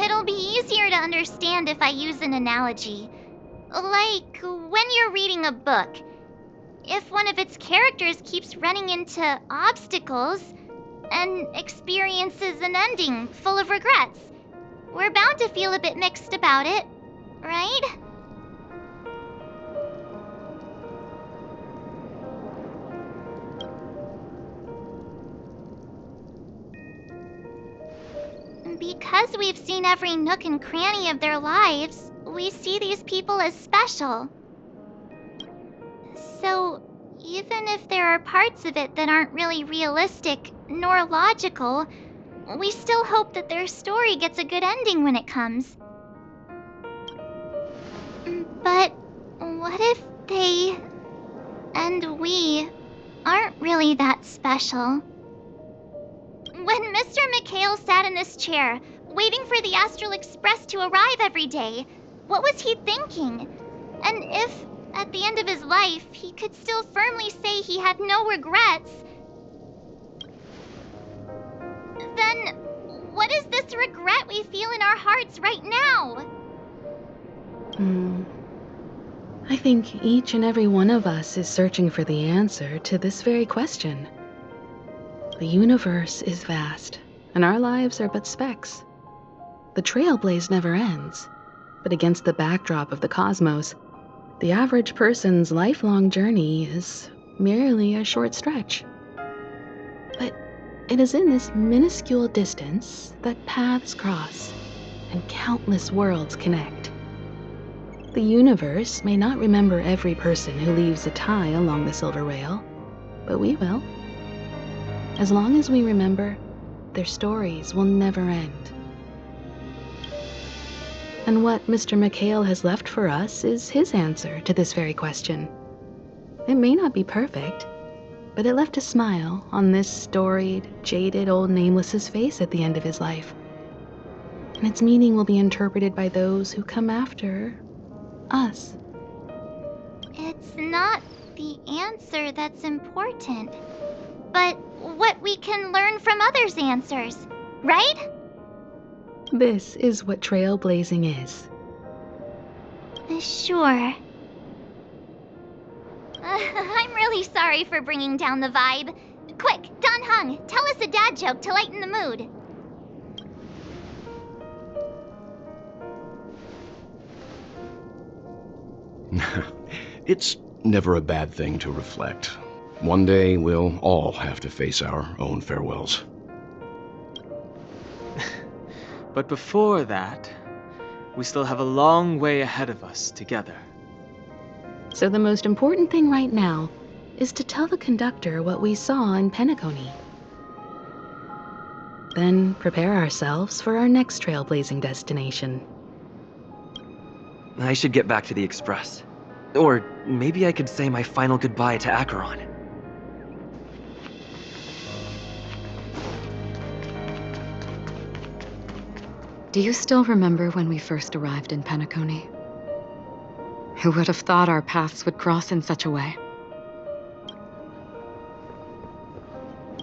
It'll be easier to understand if I use an analogy. Like when you're reading a book. If one of its characters keeps running into obstacles and experiences an ending full of regrets, we're bound to feel a bit mixed about it, right? Because we've seen every nook and cranny of their lives, we see these people as special. So, even if there are parts of it that aren't really realistic nor logical, we still hope that their story gets a good ending when it comes. But what if they and we aren't really that special? When Mr. Mikhail sat in this chair, waiting for the Astral Express to arrive every day, what was he thinking? And if, at the end of his life, he could still firmly say he had no regrets, then what is this regret we feel in our hearts right now? I think each and every one of us is searching for the answer to this very question. The universe is vast, and our lives are but specks. The Trailblaze never ends, but against the backdrop of the cosmos, the average person's lifelong journey is merely a short stretch. But it is in this minuscule distance that paths cross and countless worlds connect. The universe may not remember every person who leaves a tie along the silver rail, but we will. As long as we remember, their stories will never end. And what Mr. McHale has left for us is his answer to this very question. It may not be perfect, but it left a smile on this storied, jaded old Nameless's face at the end of his life. And its meaning will be interpreted by those who come after us. It's not the answer that's important, but what we can learn from others' answers, right? This is what trailblazing is. Sure. I'm really sorry for bringing down the vibe. Quick, Don Hung, tell us a dad joke to lighten the mood. It's never a bad thing to reflect. One day we'll all have to face our own farewells. But before that, we still have a long way ahead of us together. So the most important thing right now is to tell the conductor what we saw in Penacony. Then prepare ourselves for our next trailblazing destination. I should get back to the Express. Or maybe I could say my final goodbye to Acheron. Do you still remember when we first arrived in Penacony? Who would have thought our paths would cross in such a way?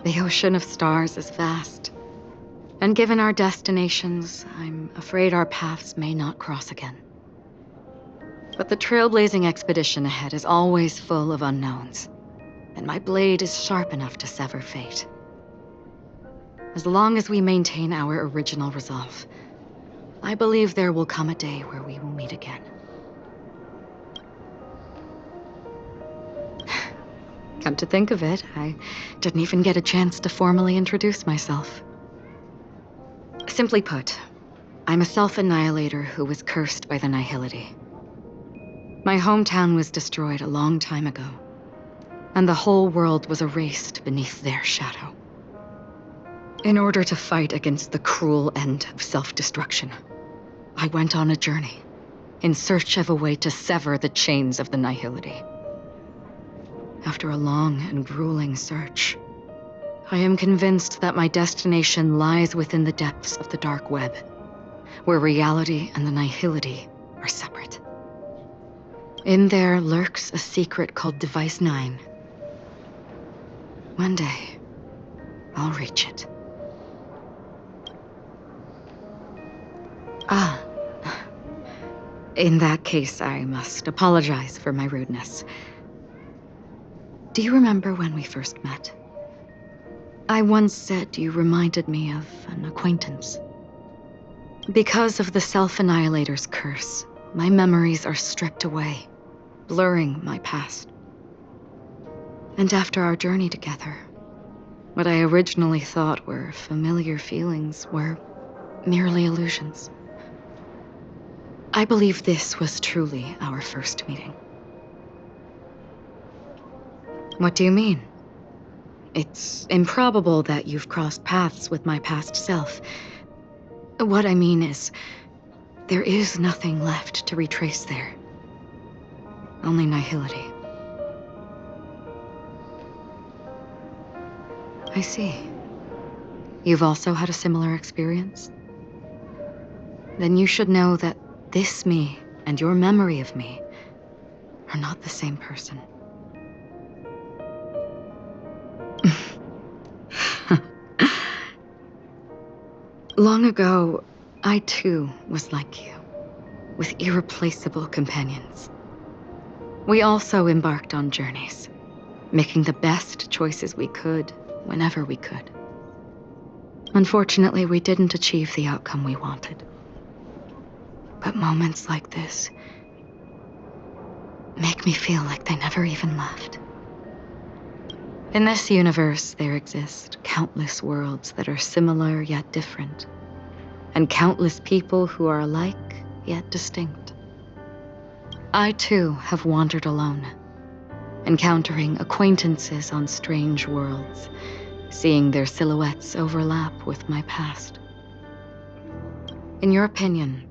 The ocean of stars is vast, and given our destinations, I'm afraid our paths may not cross again. But the trailblazing expedition ahead is always full of unknowns, and my blade is sharp enough to sever fate. As long as we maintain our original resolve, I believe there will come a day where we will meet again. Come to think of it, I didn't even get a chance to formally introduce myself. Simply put, I'm a self-annihilator who was cursed by the Nihility. My hometown was destroyed a long time ago, and the whole world was erased beneath their shadow. In order to fight against the cruel end of self-destruction, I went on a journey in search of a way to sever the chains of the Nihility. After a long and grueling search, I am convinced that my destination lies within the depths of the dark web, where reality and the Nihility are separate. In there lurks a secret called Device 9. One day, I'll reach it. In that case, I must apologize for my rudeness. Do you remember when we first met? I once said you reminded me of an acquaintance. Because of the Self-Annihilator's curse, my memories are stripped away, blurring my past. And after our journey together, what I originally thought were familiar feelings were merely illusions. I believe this was truly our first meeting. What do you mean? It's improbable that you've crossed paths with my past self. What I mean is, there is nothing left to retrace there. Only Nihility. I see. You've also had a similar experience? Then you should know that this me and your memory of me are not the same person. Long ago, I too was like you, with irreplaceable companions. We also embarked on journeys, making the best choices we could, whenever we could. Unfortunately, we didn't achieve the outcome we wanted. But moments like this make me feel like they never even left. In this universe, there exist countless worlds that are similar yet different, and countless people who are alike yet distinct. I too have wandered alone, encountering acquaintances on strange worlds, seeing their silhouettes overlap with my past. In your opinion,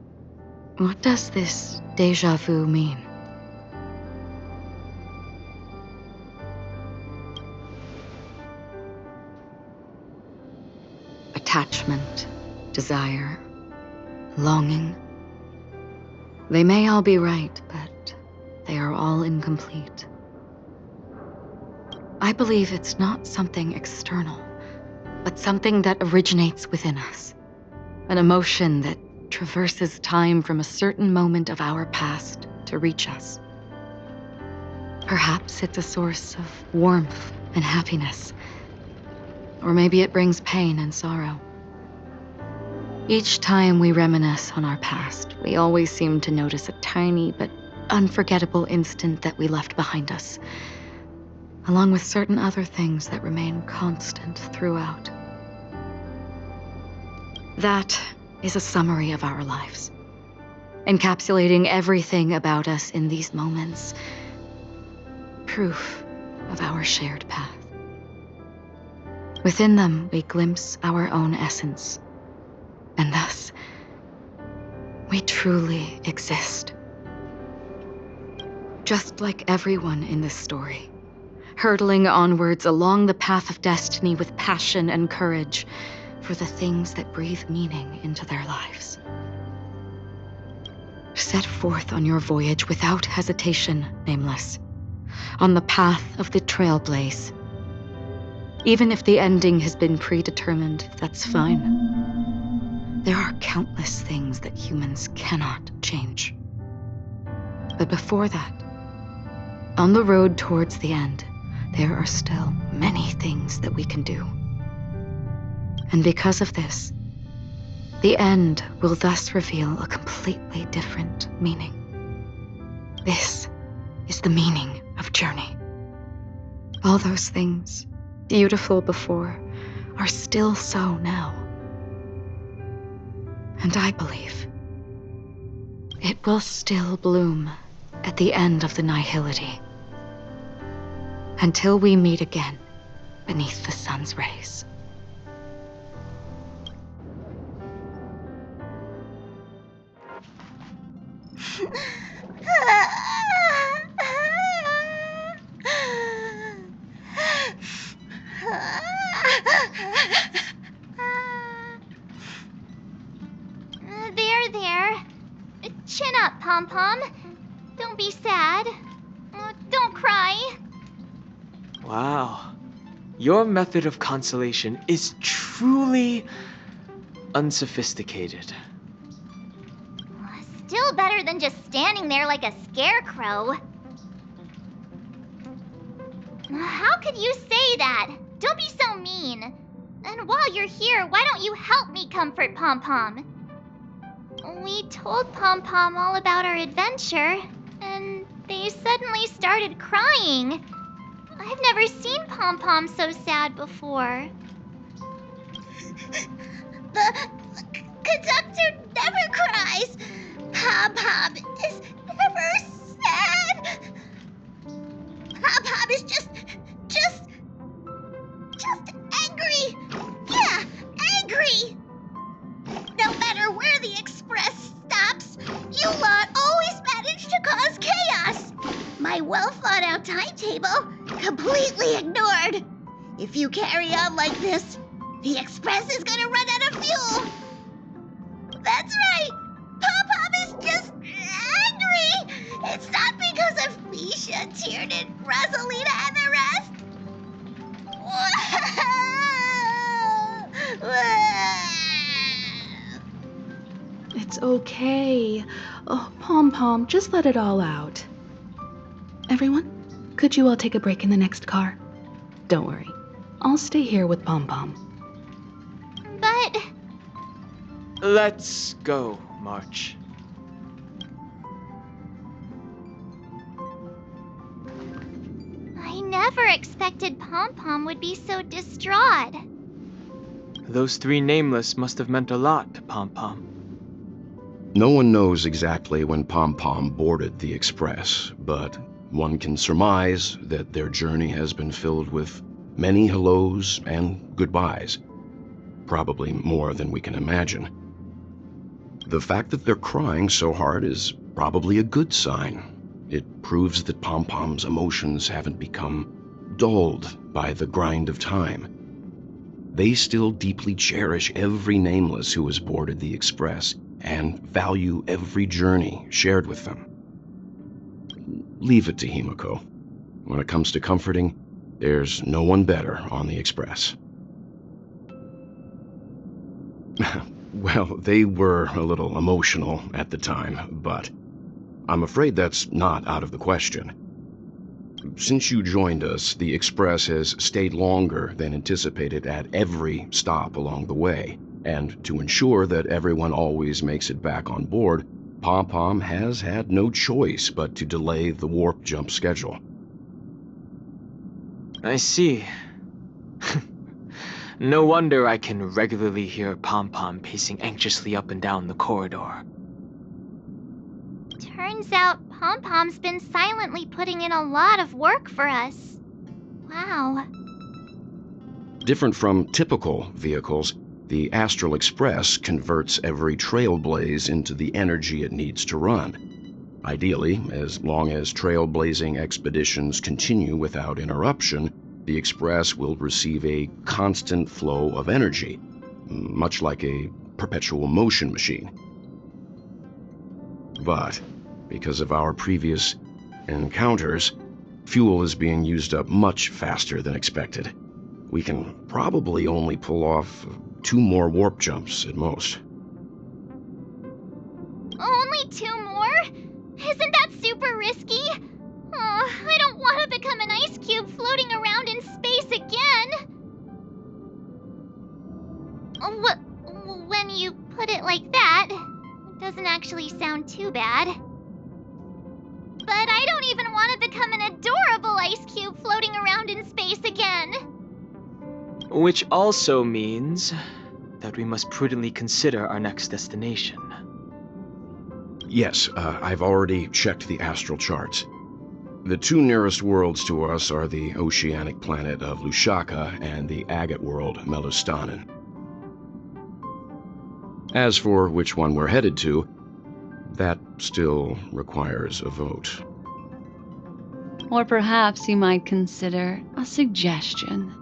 What does this déjà vu mean? Attachment, desire, longing. They may all be right, but they are all incomplete. I believe it's not something external, but something that originates within us. An emotion that traverses time from a certain moment of our past to reach us. Perhaps it's a source of warmth and happiness. Or maybe it brings pain and sorrow. Each time we reminisce on our past, we always seem to notice a tiny but unforgettable instant that we left behind us, along with certain other things that remain constant throughout. That is a summary of our lives, encapsulating everything about us in these moments, proof of our shared path. Within them, we glimpse our own essence, and thus, we truly exist. Just like everyone in this story, hurtling onwards along the path of destiny with passion and courage for the things that breathe meaning into their lives. Set forth on your voyage without hesitation, Nameless, on the path of the Trailblaze. Even if the ending has been predetermined, that's fine. There are countless things that humans cannot change. But before that, on the road towards the end, there are still many things that we can do. And because of this, the end will thus reveal a completely different meaning. This is the meaning of journey. All those things, beautiful before, are still so now. And I believe it will still bloom at the end of the nihility, until we meet again beneath the sun's rays. There. Chin up, Pom-Pom. Don't be sad. Don't cry. Wow. Your method of consolation is truly unsophisticated. Still better than just standing there like a scarecrow. How could you say that? Don't be so mean. And while you're here, why don't you help me comfort Pom-Pom? We told Pom-Pom all about our adventure, and they suddenly started crying. I've never seen Pom-Pom so sad before. The conductor never cries. Pom-Pom is never sad. Pom-Pom is just angry. Yeah, angry. No matter where the express stops, you lot always manage to cause chaos. My well-thought-out timetable completely ignored. If you carry on like this, the express is gonna run out of fuel. That's right. Pom-Pom is just angry. It's not because of Misha, Tiernan, Rosalina, and the rest. It's okay. Oh, Pom-Pom, just let it all out. Everyone, could you all take a break in the next car? Don't worry. I'll stay here with Pom-Pom. But... Let's go, March. I never expected Pom-Pom would be so distraught. Those three nameless must have meant a lot to Pom-Pom. No one knows exactly when Pom-Pom boarded the express, but one can surmise that their journey has been filled with many hellos and goodbyes. Probably more than we can imagine. The fact that they're crying so hard is probably a good sign. It proves that Pom-Pom's emotions haven't become dulled by the grind of time. They still deeply cherish every nameless who has boarded the Express and value every journey shared with them. Leave it to Himiko. When it comes to comforting, there's no one better on the Express. Well, they were a little emotional at the time, but I'm afraid that's not out of the question. Since you joined us, the Express has stayed longer than anticipated at every stop along the way, and to ensure that everyone always makes it back on board, Pom-Pom has had no choice but to delay the warp jump schedule. I see. No wonder I can regularly hear Pom-Pom pacing anxiously up and down the corridor. Turns out Pom-Pom's been silently putting in a lot of work for us. Wow. Different from typical vehicles, the Astral Express converts every Trailblaze into the energy it needs to run. Ideally, as long as trailblazing expeditions continue without interruption, the Express will receive a constant flow of energy, much like a perpetual motion machine. But because of our previous encounters, fuel is being used up much faster than expected. We can probably only pull off 2 more warp jumps at most. Only 2 more? Isn't that super risky? Oh, I don't want to become an ice cube floating around in space again. When you put it like that, it doesn't actually sound too bad. But I don't even want to become an adorable ice cube floating around in space again. Which also means that we must prudently consider our next destination. Yes, I've already checked the astral charts. The 2 nearest worlds to us are the oceanic planet of Lushaka and the agate world Melustanen. As for which one we're headed to, that still requires a vote. Or perhaps you might consider a suggestion.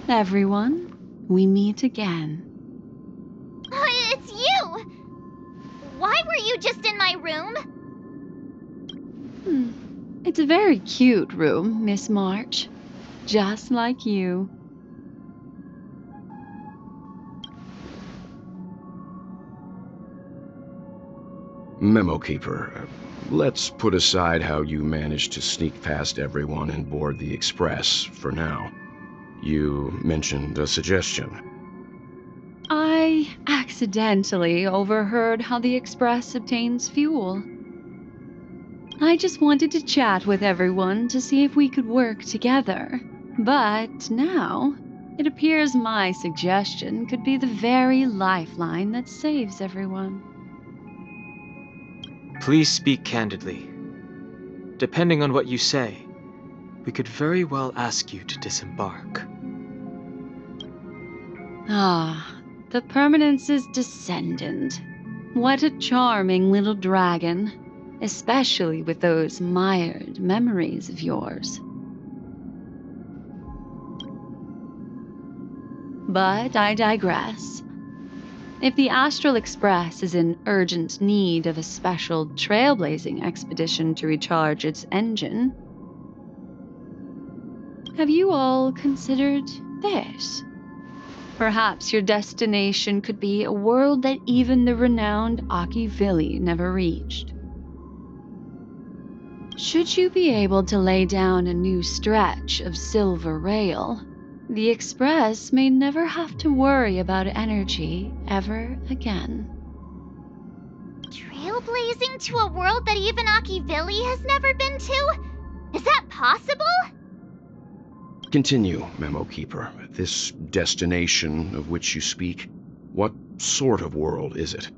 Everyone, we meet again. It's you! Why were you just in my room? It's a very cute room, Miss March. Just like you. Memo Keeper, let's put aside how you managed to sneak past everyone and board the Express for now. You mentioned a suggestion. I accidentally overheard how the Express obtains fuel. I just wanted to chat with everyone to see if we could work together. But now, it appears my suggestion could be the very lifeline that saves everyone. Please speak candidly. Depending on what you say, we could very well ask you to disembark. The Permanence's descendant. What a charming little dragon, especially with those mired memories of yours. But I digress. If the Astral Express is in urgent need of a special trailblazing expedition to recharge its engine, have you all considered this? Perhaps your destination could be a world that even the renowned Akivili never reached. Should you be able to lay down a new stretch of silver rail, the Express may never have to worry about energy ever again. Trailblazing to a world that even Akivili has never been to? Is that possible? Continue, Memo Keeper. This destination of which you speak, what sort of world is it?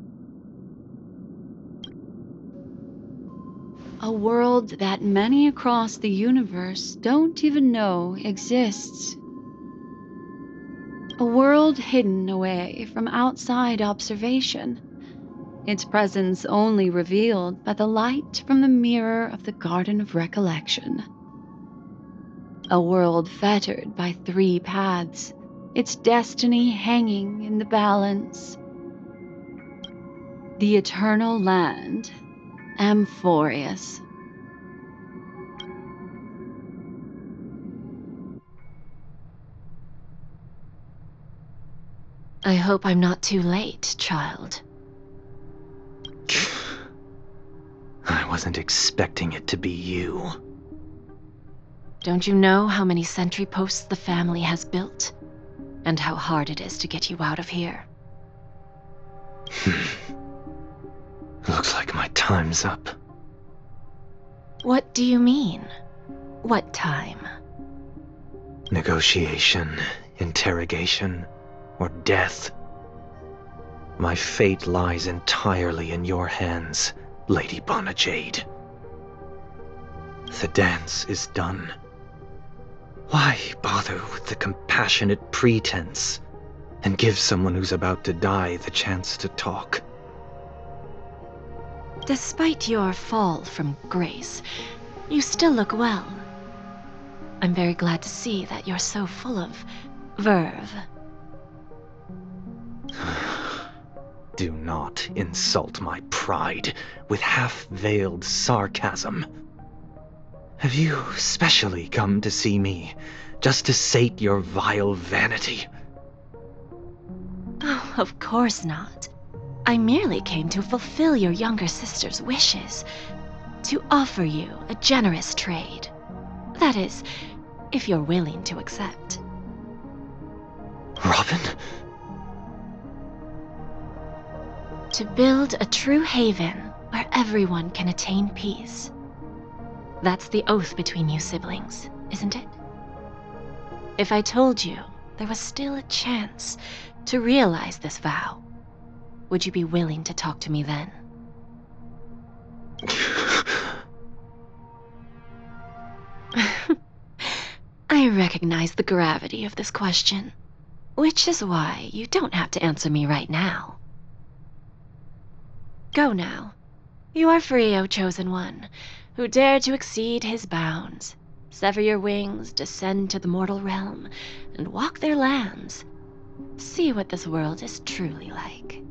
A world that many across the universe don't even know exists. A world hidden away from outside observation, its presence only revealed by the light from the mirror of the Garden of Recollection. A world fettered by 3 paths, its destiny hanging in the balance. The eternal land, Amphorius. I hope I'm not too late, child. I wasn't expecting it to be you. Don't you know how many sentry posts the family has built? And how hard it is to get you out of here? Looks like my time's up. What do you mean? What time? Negotiation, interrogation, or death. My fate lies entirely in your hands, Lady Bonajade. The dance is done. Why bother with the compassionate pretense and give someone who's about to die the chance to talk? Despite your fall from grace, you still look well. I'm very glad to see that you're so full of verve. Do not insult my pride with half-veiled sarcasm. Have you specially come to see me just to sate your vile vanity? Oh, of course not. I merely came to fulfill your younger sister's wishes, to offer you a generous trade. That is, if you're willing to accept. Robin? To build a true haven where everyone can attain peace. That's the oath between you siblings, isn't it? If I told you there was still a chance to realize this vow, would you be willing to talk to me then? I recognize the gravity of this question, which is why you don't have to answer me right now. Go now. You are free, O Chosen One, who dare to exceed his bounds, sever your wings, descend to the mortal realm, and walk their lands. See what this world is truly like.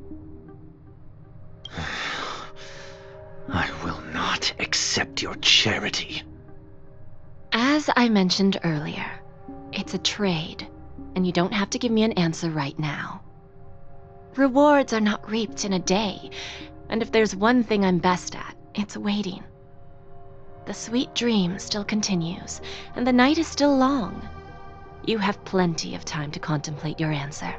I will not accept your charity. As I mentioned earlier, it's a trade, and you don't have to give me an answer right now. Rewards are not reaped in a day, and if there's one thing I'm best at, it's waiting. The sweet dream still continues, and the night is still long. You have plenty of time to contemplate your answer.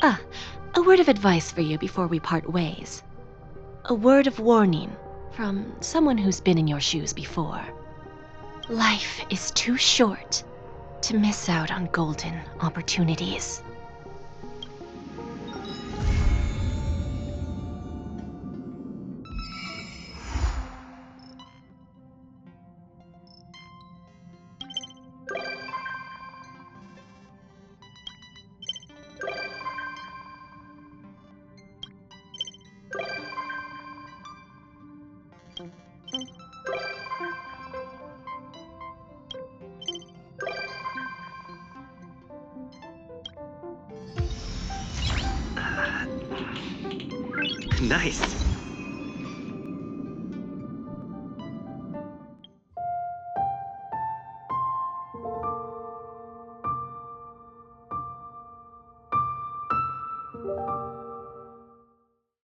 A word of advice for you before we part ways. A word of warning from someone who's been in your shoes before. Life is too short to miss out on golden opportunities. Nice.